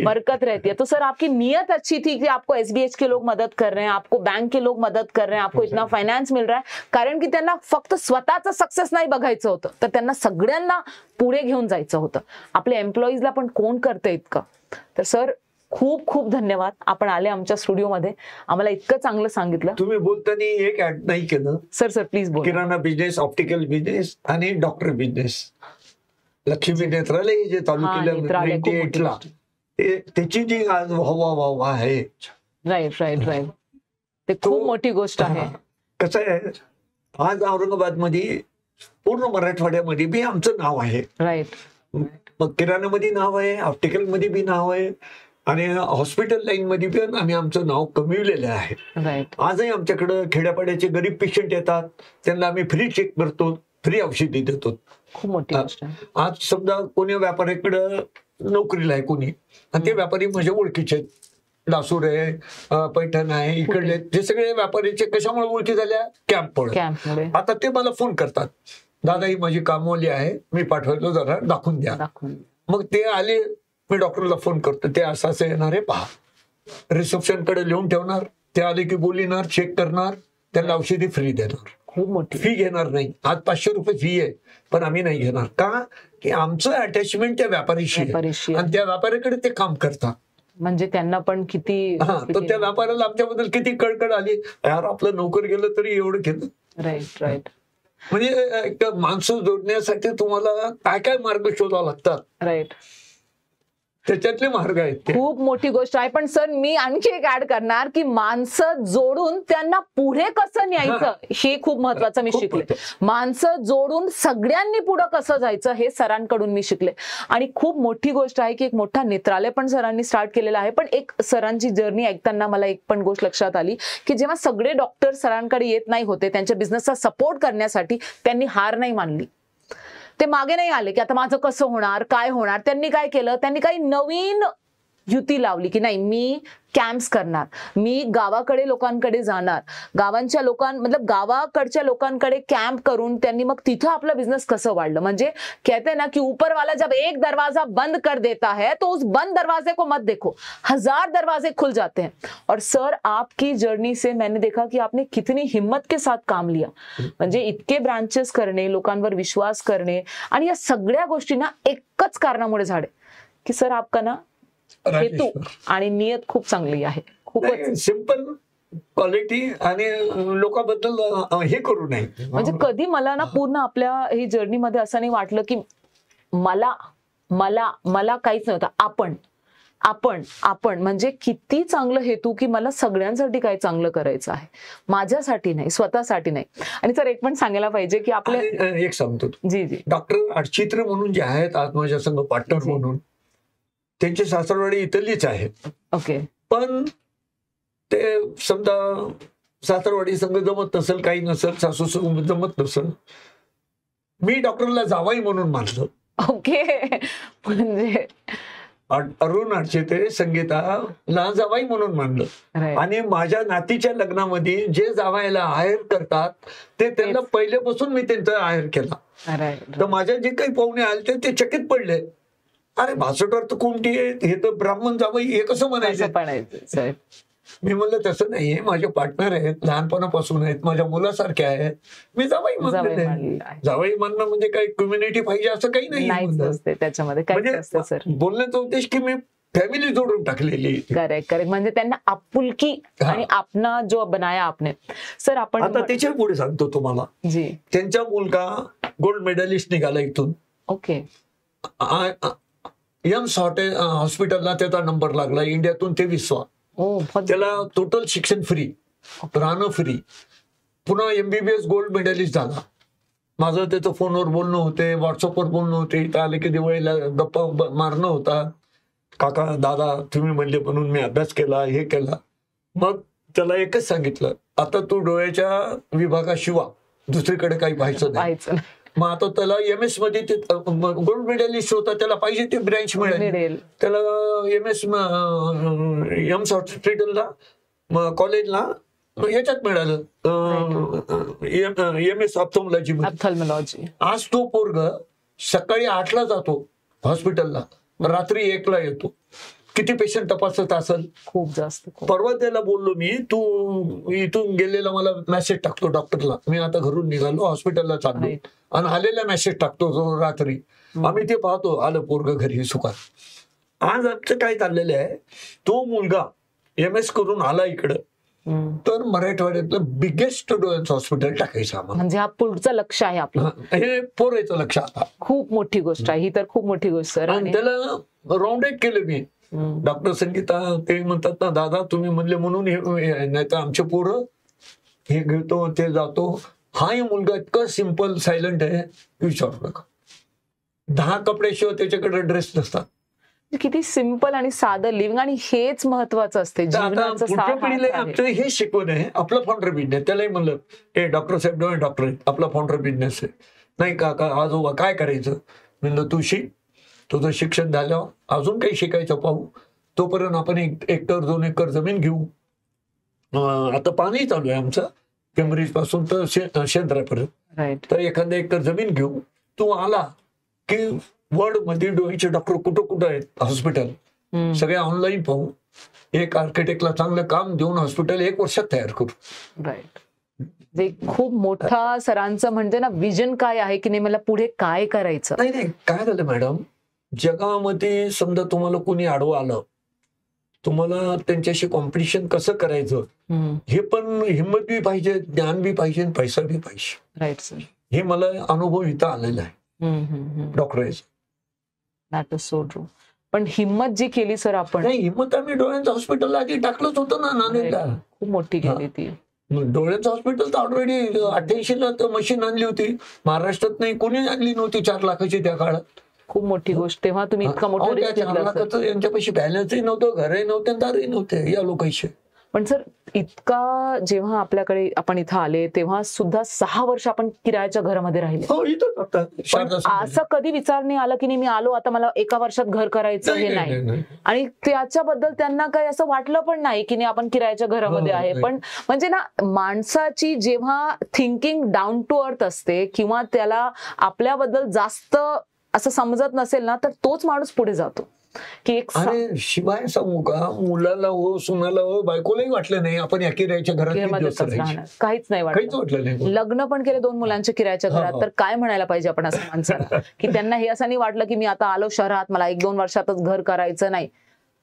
बरकत रहती है. तो सर आपकी नीयत अच्छी थी कि आपको एसबीएच के लोग मदत कर रहे हैं, आपको बैंक के लोग मदत कर रहे हैं, आपको इतना फायनान्स मिल रहा है, कारण की त्यांना फक्त स्वतःचं सक्सेस नाही बघायचं होतं, तर त्यांना सगळ्यांना पुढे घेऊन जायचं होतं. आपल्या एम्प्लॉईजला पण कोण करतं इतकं. तर सर खूप खूप धन्यवाद, आपण आले आमच्या स्टुडिओमध्ये, आम्हाला इतकं चांगलं सांगितलं. तुम्ही बोलताना एक ऍड नाही केलं. सर प्लीज बोला. किराणा बिझनेस, ऑप्टिकल बिझनेस आणि डॉक्टर बिझनेस. लक्ष्मी नेत्रालय जे चालू केलं 98ला, त्याची जी आज वाह आहे. राईट ते खूप मोठी गोष्ट आहे. कसं आहे, आज औरंगाबाद मध्ये पूर्ण मराठवाड्यामध्ये बी आमचं नाव आहे. राईट. मग किराणामध्ये नाव आहे, ऑप्टिकल मध्ये बी नाव आहे, आणि हॉस्पिटल लाईन मध्ये पण आम्ही आमचं नाव कमविलेलं आहे. आजही आमच्याकडे खेड्यापाड्याचे गरीब पेशंट येतात, त्यांना आम्ही फ्री चेक करतो, फ्री औषधी देतो. खूप मोठी गोष्ट आहे. आज समजा कोणी व्यापाऱ्याकडे नोकरीला आहे कोणी, आणि ते व्यापारी माझ्या ओळखीचे आहेत, लासूर आहे, पैठण आहे, इकडले जे सगळे व्यापारीचे कशामुळे ओळखी झाल्या, कॅम्पमुळे. आता ते मला फोन करतात, दादा ही माझी कामवाली आहे, मी पाठवतो, जरा दाखवून द्या. मग ते आले, मी डॉक्टरला फोन करतो, ते असं येणार आहे पहा, रिसेप्शन कडे लिहून ठेवणार, ते आले की बोलिणार, चेक करणार, त्यांना औषधी फ्री देणार. खूप मोठी फी घेणार नाही. आज 500 रुपये फी आहे, पण आम्ही नाही घेणार. का की आमचं अटॅचमेंट त्या व्यापारीशी आहे, आणि त्या व्यापाऱ्याकडे ते काम करतात. म्हणजे त्यांना पण किती, तर त्या व्यापाऱ्याला आमच्याबद्दल किती कळकळ आली, यार आपलं नोकर गेलं तरी एवढं केलं. राईट. म्हणजे माणसं जोडण्यासाठी तुम्हाला काय काय मार्ग शोधावे लागतात. राईट. त्याच्यातले मार्ग आहेत. खूप मोठी गोष्ट आहे. पण सर मी आणखी एक ऍड करणार की माणसं जोडून त्यांना पुढे कसं न्यायचं हे खूप महत्वाचं मी शिकले. माणसं जोडून सगळ्यांनी पुढे कसं जायचं हे सरांकडून मी शिकले. आणि खूप मोठी गोष्ट आहे की एक मोठा नेत्रालय पण सरांनी स्टार्ट केलेला आहे. पण एक सरांची जर्नी ऐकताना मला एक पण गोष्ट लक्षात आली की जेव्हा सगळे डॉक्टर सरांकडे येत नाही होते त्यांच्या बिझनेसचा सपोर्ट करण्यासाठी, त्यांनी हार नाही मानली, ते मागे नाही आले की आता माझं कसं होणार, काय होणार. त्यांनी काय केलं, त्यांनी काही नवीन युती लावली की नाही मी कॅम्प्स करणार, मी गावाकडे लोकांकडे जाणार, गावाकडच्या लोकांकडे कॅम्प करून त्यांनी मग तिथं आपला बिझनेस कसं वाढलं. म्हणजे कहते ना कि ऊपर वाला जब एक दरवाजा बंद कर देता है तो उस बंद दरवाजे को मत देखो, 1000 दरवाजे खुल जाते हैं. और सर आपकी जर्नी से मैंने देखा कि आपने कितनी हिम्मत के साथ काम लिया. म्हणजे इतके ब्रांचेस करणे, लोकांवर विश्वास करणे, आणि या सगळ्या गोष्टी ना एकच कारणामुळे झाले की सर आपका ना हेतू आणि नियत खूप चांगली आहे. खूपच सिंपल क्वालिटी आणि लोकांबद्दल हे करू नये. म्हणजे कधी मला ना पूर्ण आपल्या ही जर्नी मध्ये असं नाही वाटलं की मला मला मला काहीच नव्हतं. आपण म्हणजे किती चांगलं हेतू की मला सगळ्यांसाठी काय चांगलं करायचं आहे, माझ्यासाठी नाही, स्वतःसाठी नाही. आणि सर एक पण सांगायला पाहिजे की आपल्या एक सांगतो जी डॉक्टर अडचित्र म्हणून जे आहेत आज माझ्या संघ पार्टनर म्हणून, त्यांची सासरवाडी इथलीच आहे. ओके. पण ते समजा सासरवाडी संघ जमत नसेल, काही नसेल, सासू जमत नसेल, मी डॉक्टरला जावाई म्हणून मानलं. ओके. म्हणजे अरुण अडचिते संगीताला जावाई म्हणून मानलं. आणि माझ्या नातीच्या लग्नामध्ये जे जावायला हायर करतात ते त्यांना पहिल्यापासून मी त्यांचा हायर केला. तर माझ्या जे काही पाहुणे आले ते चकित पडले, अरे भासटवर तर कोणती हे तर ब्राह्मण जावई हे कसं म्हणायचं. मी म्हणलं तसं नाहीये, माझे पार्टनर आहेत, लहानपणापासून आहेत, माझ्या मुलासारखे आहेत, मी जावई म्हणले नाही. जावई म्हणणं म्हणजे काही कम्युनिटी पाहिजे असं काही नाही. त्याच्यामध्ये बोलण्याचा उद्देश की मी फॅमिली जोडून टाकलेली. Correct correct. म्हणजे त्यांना आपुलकी आणि आपणा जो बनाया आपने. सर आपण आता त्याच्या पुढे सांगतो तुम्हाला. जी. त्यांचा मुलगा गोल्ड मेडलिस्ट निघाला इथून. ओके. एम्स हॉस्पिटलला त्याचा नंबर लागला, इंडियातून 23वा. त्याला टोटल शिक्षण फ्री, राहणं फ्री, पुन्हा MBBS गोल्ड मेडलिस्ट झाला. माझं त्याचं फोनवर बोलणं होते, व्हॉट्सअपवर बोलणं होते, इथं आले की दिवाळीला गप्पा मारणं होता. काका दादा तुम्ही म्हणले म्हणून मी अभ्यास केला, हे केला. मग त्याला एकच सांगितलं, आता तू डोळ्याच्या विभागाशिवाय दुसरीकडे काही पाहायचं नाही. मग आता त्याला MS मध्ये गोल्ड मेडलिस्ट होता, त्याला पाहिजे ते ब्रँच मिळेल. त्याला एम्स हॉस्पिटलला कॉलेजला ह्याच्यात मिळालं, MS ऑप्थॅल्मॉलॉजी. आज तो पोरग सकाळी 8ला जातो हॉस्पिटलला, रात्री 1ला येतो. किती पेशंट तपासत असेल? खूप जास्त. परवा त्याला बोललो मी, तू इथून गेलेला मला मेसेज टाकतो डॉक्टरला, मी आता घरून निघालो हॉस्पिटलला चाललो, आणि आलेला मेसेज टाकतो रात्री. आम्ही ते पाहतो, आलं पोरग घरी सुखात. आज आमचं काय चाललेलं आहे, तो मुलगा MS करून आला इकडं, तर मराठवाड्यातलं बिगेस्ट डोळ्यांचं हॉस्पिटल टाकायचं आम्हाला. म्हणजे हा पुढचं लक्ष आहे आपलं, हे पोरायचं लक्ष. आता खूप मोठी गोष्ट आहे ही, तर खूप मोठी गोष्ट. आणि त्याला राऊंडेड केलं मी. डॉक्टर संगीता ते म्हणतात ना, दादा तुम्ही म्हणले म्हणून हे, नाही तर आमचे पोरं हे घेतो ते जातो. हाही मुलगा इतका सिम्पल सायलंट आहे, विचारू नका. 10 कपड्याशिवाय त्याच्याकडे ड्रेस नसतात. किती सिंपल आणि साधं लिव्हिंग, आणि हेच महत्वाचं असते जीवनाचं. पुढच्या पिढीला आमचं हे शिकवण आहे. आपलं फाउंडर बिझनेस, त्यालाही म्हणलं हे डॉक्टर साहेब डोळे डॉक्टर आहेत, आपला फाउंडर बिझनेस आहे. नाही काका आजोबा काय करायचं म्हणलं, तू शिक, तुझं शिक्षण झाल्यावर अजून काही शिकायचं पाहू, तोपर्यंत आपण 1 एकर 2 एकर जमीन घेऊ. आता पाणी चालू आहे आमचं केम्ब्रिज पासून तर शेंद्रापर्यंत, तर एखादा एकर जमीन घेऊ. तू आला की वर्ल्ड मध्ये डोळ्याचे डॉक्टर कुठं कुठं आहेत हॉस्पिटल, सगळे ऑनलाईन पाहू. एक आर्किटेक्टला चांगलं काम देऊन हॉस्पिटल 1 वर्षात तयार करू. राईट. जे खूप मोठा सरांचं म्हणजे ना विजन काय आहे की नाही, मला पुढे काय करायचं. नाही काय झालं मॅडम, जगामध्ये समजा तुम्हाला कोणी आडवं आलं, तुम्हाला त्यांच्याशी कॉम्पिटिशन कसं करायचं हे पण हिंमत बी पाहिजे, ज्ञान बी पाहिजे, पैसा बी पाहिजे. Right sir. हे मला अनुभव इथं आलेला आहे डॉक्टरांचा. That is so true. पण हिंमत जी केली सर आपण, नाही हिंमत आम्ही डोळ्यांचं हॉस्पिटल आधी टाकलंच होतं ना नांदेडला, खूप मोठी केली ती. डोळ्यांचं हॉस्पिटल तर ऑलरेडी 88ला मशीन आणली होती, महाराष्ट्रात नाही कोणी आणली नव्हती 4 लाखाची त्या काळात. खूप मोठी गोष्ट. तेव्हा तुम्ही इतका मोठा रिस्क घेतला. 4 लाखाचं यांच्यापाशी बॅलन्सही नव्हतं, घरही नव्हते, दारही नव्हते या लोकांशी. पण सर इतका जेव्हा आपल्याकडे आपण इथं आले तेव्हा सुद्धा 6 वर्ष आपण किरायाच्या घरामध्ये राहिले. असं कधी विचार नाही आला की नाही मी आलो आता मला 1 वर्षात घर करायचं, हे नाही. आणि त्याच्याबद्दल त्यांना काही असं वाटलं पण नाही की नाही आपण किरायाच्या घरामध्ये आहे. पण म्हणजे ना माणसाची जेव्हा थिंकिंग डाऊन टू अर्थ असते किंवा त्याला आपल्याबद्दल जास्त असं समजत नसेल ना, तर तोच माणूस पुढे जातो. की एक अरे शिवाय सांगू का, मुलाला हो सुनाला हो बायकोलाही वाटलं नाही आपण या किरायाच्या घरात काहीच नाही वाटलं नाही. लग्न पण केले 2 मुलांच्या किरायाच्या घरात, तर काय म्हणायला पाहिजे आपण असं माणसाला की त्यांना हे असं नाही वाटलं की मी आता आलो शहरात मला 1-2 वर्षातच घर करायचं. नाही,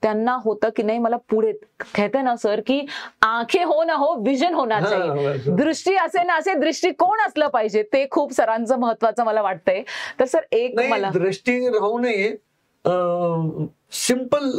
त्यांना होतं की नाही मला पुढे कहते ना सर की आंखें हो ना हो विजन होना चाहिए, दृष्टी असे ना असे दृष्टिकोन असलं पाहिजे. ते खूप सरांचं महत्वाचं मला वाटतंय. तर सर एक मला दृष्टी राहू नये, सिंपल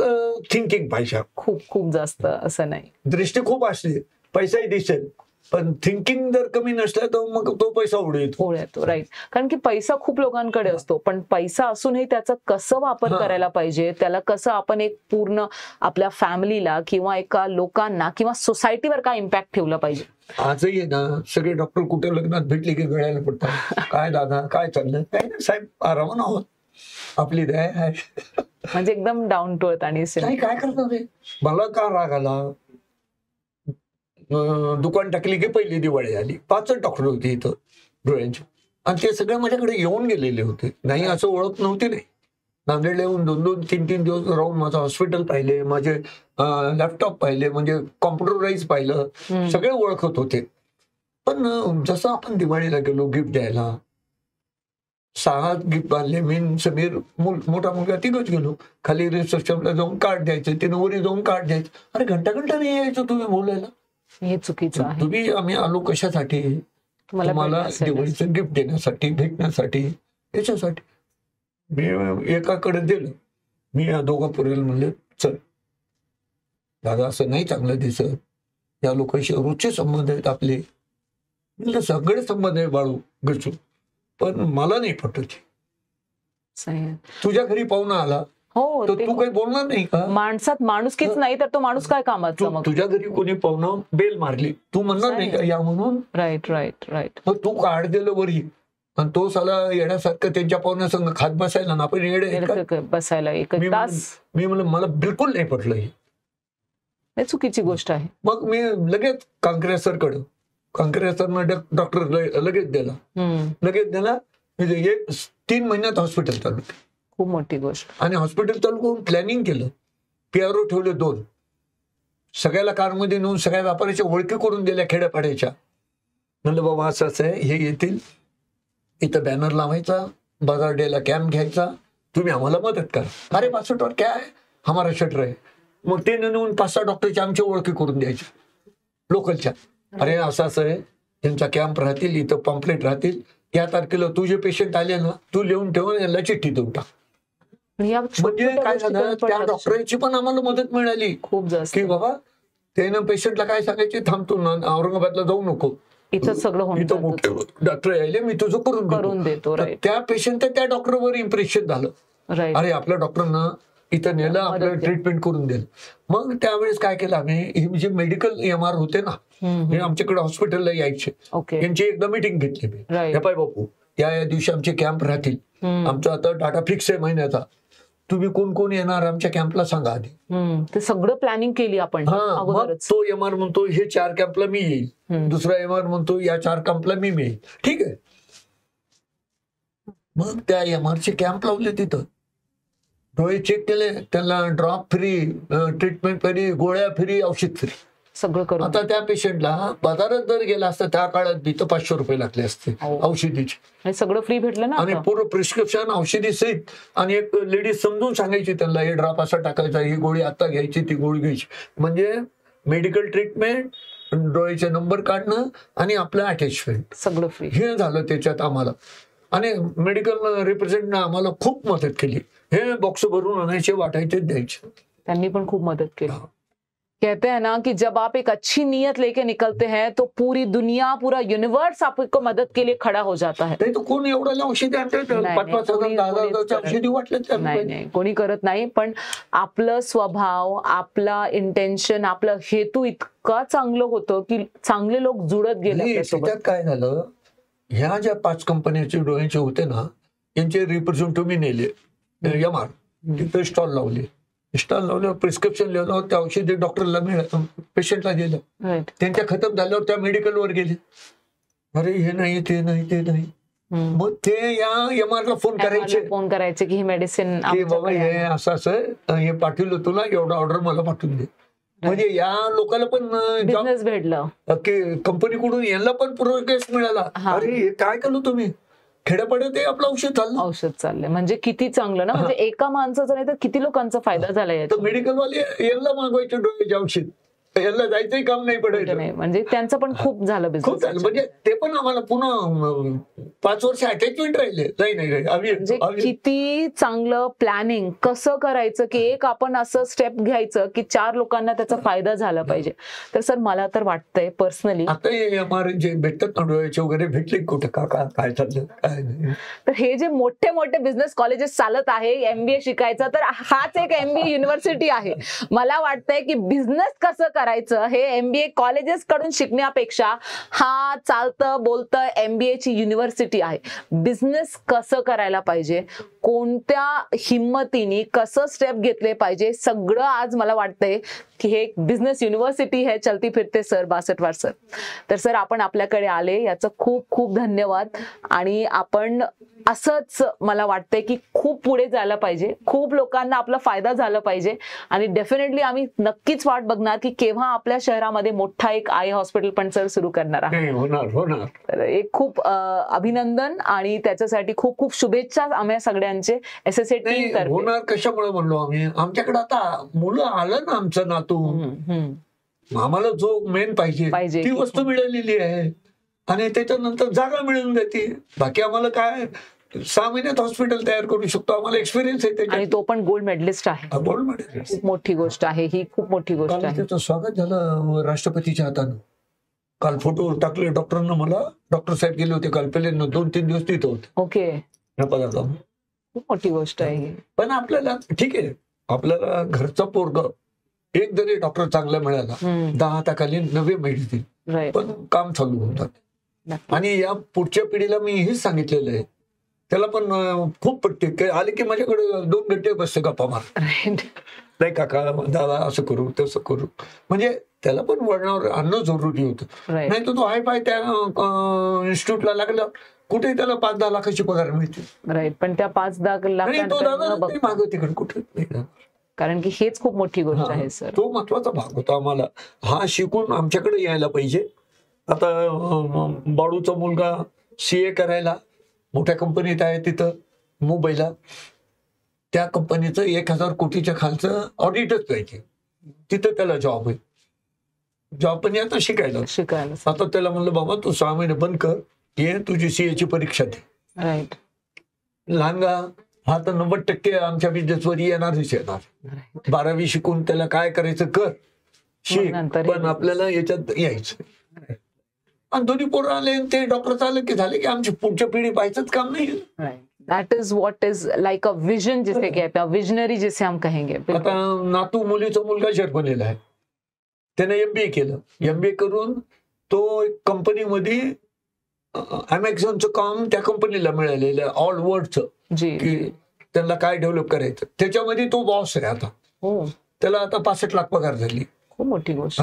थिंकिंग पाहिजे. खूप जास्त असं नाही. दृष्टी खूप असते, पैसाही दिसेल, पण थिंकिंग जर कमी नसला तर मग तो पैसा उडतो. राईट. कारण की पैसा खूप लोकांकडे असतो, पण पैसा असूनही त्याचा कसं वापर करायला पाहिजे, त्याला कसं आपण एक पूर्ण आपल्या फॅमिलीला किंवा एका लोकांना किंवा सोसायटीवर काय इम्पॅक्ट ठेवला पाहिजे. आजही ना सगळे डॉक्टर कुठे लग्नात भेटले की गळायला पडतात. काय दादा काय चाललं, काय नाही साहेब आरामानं आहोत, आपली दया आहे. म्हणजे एकदम डाऊन टू अर्थ. आणि काय करतात मला का राग आला, दुकान टाकली की पहिली दिवाळी आली, 5 डॉक्टर होते इथं डोळ्यांचे, आणि ते सगळे माझ्याकडे येऊन गेलेले होते. नाही असं ओळख नव्हती. नाही, नांदेडला येऊन 2-3 दिवस राहून माझं हॉस्पिटल पाहिले, माझे लॅपटॉप पाहिले, म्हणजे कॉम्प्युटराईज पाहिलं, सगळे ओळखत होते. पण जसं आपण दिवाळीला गेलो गिफ्ट द्यायला, 6 गिफ्ट आणले. मी समीर मोठा मुलगा तिघच गेलो. खाली रिसेप्शनला जाऊन कार्ड द्यायचं, तिनं वरी जाऊन कार्ड द्यायचं. अरे घंटा नाही यायचं तुम्ही बोलायला. हे चुकीचं आहे. तुम्ही आम्ही आलो कशासाठी? तुम्हाला दिवाळीचं गिफ्ट देण्यासाठी, भेटण्यासाठी, याच्यासाठी. मी एकाकडे दिलं. मी या दोघा पोरीला म्हणले चल दादा असं नाही चांगलं दिसत, या लोकांशी रोजचे संबंध आहेत आपले. म्हणलं सगळे संबंध आहे बाळू गचू, पण मला नाही पटत. तुझ्या घरी पाहुणा आला हो तर तू काही बोलणार नाही का? माणसात माणुसकीच नाही तर तो माणूस काय कामाचा? मग तुझ्या घरी कोणी पाहुणं बेल मारली, तू म्हणणार नाही का या म्हणून? Right right right. मग तू कार्ड दिलं वरी आणि तो साला येण्यासारखं त्यांच्या पाहुण्यासंग खात बसायला ना, आपण येडे बसायला एक तास. मी म्हणलं मला बिलकुल नाही पटलं हे चुकीची गोष्ट आहे. मग मी लगेच कांकरे सरकडं, कांकरे सरनं डॉक्टर लगेच दिला. 3 महिन्यात हॉस्पिटल चालू. खूप मोठी गोष्ट. आणि हॉस्पिटल चालू करून प्लॅनिंग केलं. PRO ठेवले 2. सगळ्याला कारमध्ये नेऊन सगळ्या व्यापाऱ्याच्या ओळखी करून दिल्या खेड्यापाड्याच्या. म्हणलं बाबा असं असं आहे, हे येतील, इथं बॅनर लावायचा, बाजार डेला कॅम्प घ्यायचा, तुम्ही आम्हाला मदत करा. अरे 62 क्या है हमारा शटर आहे. मग ते नेऊन 5-6 डॉक्टरच्या आमच्या ओळखी करून द्यायच्या लोकलच्या. अरे असं असं आहे, त्यांचा कॅम्प राहतील, इथं पॉम्पलेट राहतील, या तारखेला तुझे पेशंट आले ना, तू लिहून ठेवून याला चिठ्ठी देऊन टाक. म्हणजे काय झालं, त्या डॉक्टरची पण आम्हाला मदत मिळाली खूप जास्त, की बाबा त्यानं पेशंटला काय सांगायचे, थांबतो ना औरंगाबादला जाऊ नको, इथं सगळं इथं मोठे डॉक्टर यायले, मी तुझं करून देतो. त्या पेशंट त्या डॉक्टरवर इम्प्रेशन झालं. अरे आपल्या डॉक्टरना इथं नेलं, आपल्याला ट्रीटमेंट करून दिलं. मग त्यावेळेस काय केलं आम्ही, हे जे मेडिकल MR होते ना, हे आमच्याकडे हॉस्पिटलला यायचे, यांची एकदा मीटिंग घेतली मी. हे पाय बापू, या दिवशी आमचे कॅम्प राहतील, आमचा आता डाटा फिक्स आहे महिन्याचा, तुम्ही कोण कोण येणार आमच्या कॅम्पला सांगा आधी. ते सगळं प्लॅनिंग केली आपण. तो MR म्हणतो हे 4 कॅम्पला मी येईल, दुसरा MR म्हणतो या 4 कॅम्पला मी येईल. ठीक आहे. मग त्या MRचे कॅम्प लावले तिथं, डोळे चेक केले, त्यांना ड्रॉप फ्री, ट्रीटमेंट फ्री, गोळ्या फ्री, औषध फ्री, सगळं करून. आता त्या पेशंटला बाजारात जर गेला असता त्या काळात बी तर 500 रुपये लागले असते औषधीचे. सगळं फ्री भेटलं ना, आणि पूर्ण प्रिस्क्रिप्शन औषधी सहित. आणि एक लेडीज समजून सांगायची त्यांना, हे ड्रॉप असा टाकायचा, ही गोळी आता घ्यायची, ती गोळी घ्यायची. म्हणजे मेडिकल ट्रीटमेंट, डोळ्याचे नंबर काढणं आणि आपलं अटॅचमेंट सगळं फ्री. हे झालं त्याच्यात आम्हाला. आणि मेडिकल रिप्रेझेंटनं आम्हाला खूप मदत केली. हे बॉक्स भरून आणायचे, वाटायचे, द्यायचे. त्यांनी पण खूप मदत केली. कहते हैं ना कि जब आप एक अच्छी नीयत लेके निकलते हैं तो पूरी दुनिया, पूरा यूनिवर्स आपको मदद के लिए खड़ा हो जाता है. तो कोण एवढं औषधी नाही, कोणी करत नाही. पण आपलं स्वभाव, आपला इंटेन्शन, आपलं हेतू इतका चांगलं होतं की चांगले लोक जुळत गेले. त्याच्यात काय झालं, ह्या ज्या 5 कंपन्याचे डोळ्याचे होते ना, यांचे रिप्रेझेंटेटिव्ह मी नेले MR, तिथे स्टॉल लावले. प्रिस्क्रिप्शन लिहिलं, त्या औषधी डॉक्टरला पेशंटला दिलं. त्यांच्या खतम झाल्यावर त्या मेडिकलवर गेले, अरे हे नाही, ते नाही, ते नाही. मग ते या MRला फोन करायचे की ही मेडिसिन, की बाबा हे असं असं हे पाठवलं तुला, एवढं ऑर्डर मला पाठवून दे. म्हणजे या लोकांना पण बिझनेस भेटलं, की कंपनीकडून यांना पण प्रोग्रेस मिळाला. अरे काय केलं तुम्ही, खेड्यापाड्यात आपलं औषध चाललंय. म्हणजे किती चांगलं ना. म्हणजे एका माणसाचा नाही तर किती लोकांचा फायदा झालाय. मेडिकलवाले यांना मागवायचे डोळ्याचे औषध, यांना जायचंही काम नाही पडायचं. म्हणजे त्यांचं पण खूप झालं बिझनेस. म्हणजे ते पण आम्हाला पुन्हा 5 वर्ष अटॅचमेंट राहिले. म्हणजे किती चांगलं प्लॅनिंग कसं करायचं, की एक आपण असं स्टेप घ्यायचं की 4 लोकांना त्याचा फायदा झाला पाहिजे. तर सर मला तर वाटतंय पर्सनली, आता MR जे भेटतात ना डोळ्याचे वगैरे, भेटले कुठे काय चाललं काय नाही. तर हे जे मोठे मोठे बिझनेस कॉलेजेस चालत आहे MBA शिकायचं, तर हाच एक MBA युनिव्हर्सिटी आहे. मला वाटतंय की बिझनेस कसं करायचं हे MBA कॉलेजेस कडून शिकण्यापेक्षा हा चालतं बोलतं MBA ची युनिव्हर्सिटी आहे. बिझनेस कसं करायला पाहिजे, कोणत्या हिम्मतीने कसं स्टेप घेतले पाहिजे, सगळं आज मला वाटतंय की हे एक बिझनेस युनिव्हर्सिटी है चलती फिरते सर बासटवार सर. तर सर आपण आपल्याकडे आले याचं खूप खूप धन्यवाद. आणि आपण असंच मला वाटतंय की खूप पुढे जायला पाहिजे, खूप लोकांना आपला फायदा झाला पाहिजे. आणि डेफिनेटली आम्ही नक्कीच वाट बघणार की केव्हा आपल्या शहरामध्ये मोठा एक आय हॉस्पिटल पण सर सुरू करणार आहे. नाही, होणार. तर एक खूप अभिनंदन आणि त्याच्यासाठी खूप खूप शुभेच्छा आम्ही सगळ्यांचे SSA टीम तर्फे. होणार कशामुळे म्हणलो आम्ही, आमच्याकडे आता मुलं आलं ना आमचं नातू, आम्हाला जो मेन पाहिजे ती वस्तू मिळालेली आहे आणि त्याच्यानंतर जागा मिळून जाते. बाकी आम्हाला काय 6 महिन्यात हॉस्पिटल तयार करू शकतो, आम्हाला एक्सपिरियन्स आहे आणि तो पण गोल्ड मेडलिस्ट आहे. गोल्ड मेडलिस्ट, खूप मोठी गोष्ट आहे ही, खूप मोठी गोष्ट आहे. त्याचं स्वागत झालं राष्ट्रपतीच्या हातानं. काल फोटो टाकले डॉक्टरांना, मला डॉक्टर साहेब गेले होते काल, पहिले 2-3 दिवस तिथं होते. ओके, खूप मोठी गोष्ट आहे ही. पण आपल्याला ठीक आहे, आपल्याला घरचा पोरग एक जरी डॉक्टर चांगला मिळाला 10 हाताखाली नवे मिळतील, पण काम चालू होऊन जाते. आणि या पुढच्या पिढीला मी हेच सांगितलेलं आहे, त्याला पण खूप पटते, आले की माझ्याकडे 2 घंटे बसते गप्पा मार, नाही काका दादा असं करू तसं करू, म्हणजे त्याला पण वळणावर आणणं जरुरी होतं. नाही तर तो हाय फाय त्या इन्स्टिट्यूटला लागला, कुठे त्याला 5-10 लाखाची पगार मिळते. राईट, पण त्या 5-10 लाख मागं तिकडे कुठे नाही, कारण की हेच खूप मोठी गोष्ट आहे सर. तो महत्वाचा भाग होता आम्हाला, हा शिकून आमच्याकडे यायला पाहिजे. आता बाळूचा मुलगा CA करायला मोठ्या कंपनीत आहे तिथं मुंबईला, त्या कंपनीचं 1000 कोटीच्या खालचं ऑडिटच पाहिजे, तिथं त्याला जॉब आहे. जॉब पण आता शिकायला. आता त्याला म्हणलं बाबा तू 6 महिने बंद कर, ये तुझी CA ची परीक्षा दे. राईट, लहानगा हा तर 90% आमच्या बिझनेसवर येणारच येणार. 12वी शिकून त्याला काय करायचं कर, शिक, पण आपल्याला याच्यात यायचं. आणि दोन्ही पोरं आले ते डॉक्टर आले की झाले की आमची पुढच्या पिढी पाहायचंच काम नाही. That is what is like a vision जिसे कहते हैं, विजनरी जिसे हम कहेंगे. आता नातू मुलीचा मुलगा जर्मनीला आहे, त्याने MBA केलं. MBA करून तो एक कंपनीमध्ये अमेझॉनचं काम त्या कंपनीला मिळालेलं आहे, ऑल वर्ल्डचं, की त्यांना काय डेव्हलप करायचं, त्याच्यामध्ये तो बॉस आहे आता. त्याला आता 65 लाख पगार झाली. खूप मोठी गोष्ट.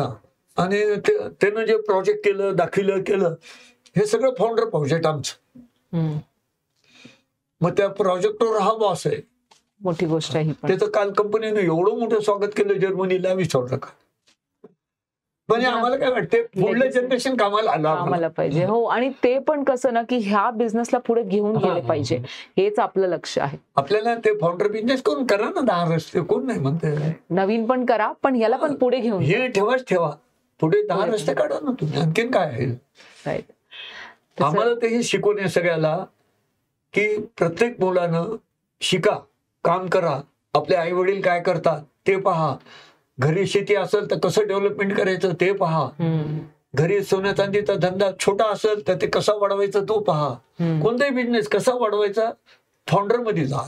आणि त्यानं जे प्रोजेक्ट केलं, दाखविलं केलं, हे सगळं फाउंडर प्रोजेक्ट आमचं. मग त्या प्रोजेक्टवर हा बॉस आहे. मोठी गोष्ट आहे. त्याचं काल कंपनीने एवढं मोठं स्वागत केलं जर्मनीला, विचारू नका. म्हणजे आम्हाला काय वाटते, पुढलं जनरेशन कामाला आला पाहिजे. हो, आणि ते पण कसं ना की ह्या बिझनेसला पुढे घेऊन गेले पाहिजे, हेच आपलं लक्ष आहे. आपल्याला ते फाउंडर बिझनेस करून करा ना, 10 रस्ते, कोण नाही म्हणते, नवीन पण करा, पण याला पण पुढे घेऊन, हे ठेवा पुढे 10 रस्ते काढा ना तुम्ही, आणखीन काय आहे. राईट, आम्हाला ते हे शिकवणे सगळ्याला की प्रत्येक मुलानं शिका, काम करा, आपले आई वडील काय करतात ते पहा, घरी शेती असेल तर कसं डेव्हलपमेंट करायचं ते पहा, घरी सोन्या चांदीचा धंदा छोटा असेल तर ते कसा वाढवायचा तो पहा, कोणताही बिझनेस कसा वाढवायचा फाउंडर मध्ये जा,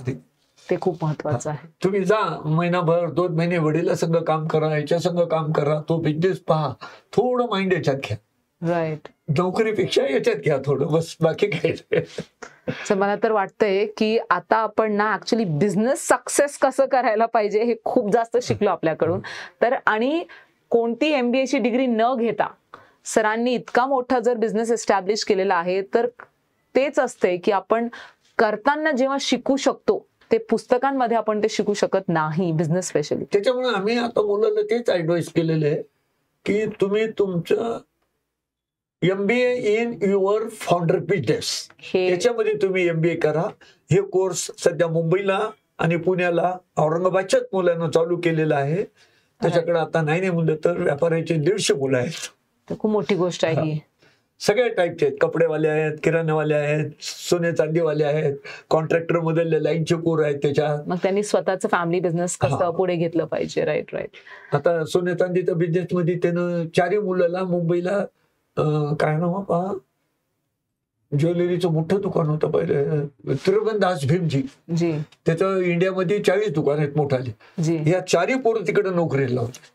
ते खूप महत्वाचं आहे. तुम्ही जा महिनाभर 2 महिने वडिला संघ काम करा, याच्या संघ काम करा, तो बिझनेस पहा, थोडं माइंड याच्यात घ्या. राईट, नोकरीपेक्षा याच्यात घ्या थोडं, बस, बाकी काय. मला तर वाटतंय की आता आपण ना ऍक्च्युली बिझनेस सक्सेस कसं करायला पाहिजे हे खूप जास्त शिकलो आपल्याकडून. तर आणि कोणती MBA ची डिग्री न घेता सरांनी इतका मोठा जर बिझनेस एस्टॅब्लिश केलेला आहे, तर तेच असते की आपण करताना जेव्हा शिकू शकतो ते पुस्तकांमध्ये आपण ते शिकू शकत नाही, बिझनेस स्पेशली. त्याच्यामुळे आम्ही आता मुलांना तेच ऍडवाइस केलेलं आहे की तुम्ही तुमचं MBA in your founder business, याच्यामध्ये तुम्ही MBA करा. हे कोर्स सध्या मुंबईला आणि पुण्याला, औरंगाबादच्याच मुलांना चालू केलेला आहे. त्याच्याकडे आता नाही मुलं तर व्यापाराचे 150 मुलं आहेत. खूप मोठी गोष्ट आहे ही. सगळ्या टाईपचे आहेत, कपडेवाले आहेत, किराणावाले आहेत, सोने चांदीवाले आहेत, कॉन्ट्रॅक्टर मध्ये लाईनचे पोर आहेत त्याच्यात. मग त्यांनी स्वतःचं फॅमिली बिझनेस कसं पुढे घेतलं पाहिजे. राईट. आता सोने चांदीच्या बिझनेस मध्ये त्यानं 4 मुलाला मुंबईला काय नाव पहा, ज्वेलरीचं मोठं दुकान होतं पहिले, त्रिभुवनदास भीमजी, त्याचं इंडियामध्ये 40 दुकान आहेत मोठाले. या 4 पोरं तिकडे नोकरीला लावले.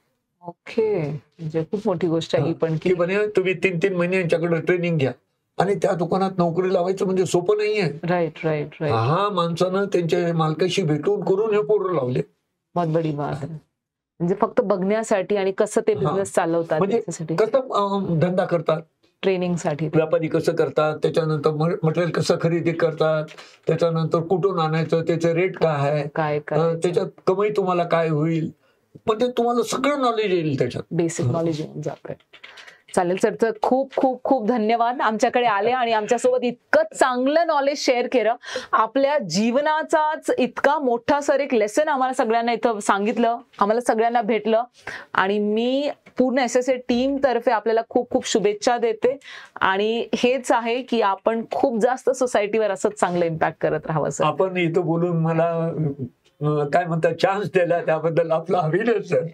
ओके, म्हणजे खूप मोठी गोष्ट आहे पण की म्हणे तुम्ही 3-3 महिने यांच्याकडे ट्रेनिंग घ्या आणि त्या दुकानात नोकरी लावायचं म्हणजे सोपं नाहीये. Right right right. हा माणसानं त्यांच्या मालकाशी भेटून करून हे पोरं लावले. बहुत बडी बात आहे. म्हणजे फक्त बघण्यासाठी आणि कसं ते बिझनेस चालवतात, म्हणजे कसं धंदा करतात, ट्रेनिंग साठी, व्यापारी कसं करतात, त्याच्यानंतर मटेरियल कसं खरेदी करतात, त्याच्यानंतर कुठून आणायचं, त्याचे रेट काय आहे, त्याच्यात कमाई तुम्हाला काय होईल, पण ते तुम्हाला सगळं नॉलेज येईल त्याच्यात. बेसिक नॉलेज येऊन जातंय. चालेल सर, तर खूप खूप खूप धन्यवाद आमच्याकडे आले आणि आमच्यासोबत इतकं चांगलं नॉलेज शेअर केलं. आपल्या जीवनाचाच इतका मोठा सर एक लेसन आम्हाला सगळ्यांना इथं सांगितलं, आम्हाला सगळ्यांना भेटलं. आणि मी पूर्ण SSA टीम तर्फे आपल्याला खूप खूप शुभेच्छा देते. आणि हेच आहे की आपण खूप जास्त सोसायटीवर असंच चांगलं इम्पॅक्ट करत राहावं सर. आपण इथं बोलून मला काय म्हणतात चान्स दिला त्याबद्दल आपला अभिनंदन सर.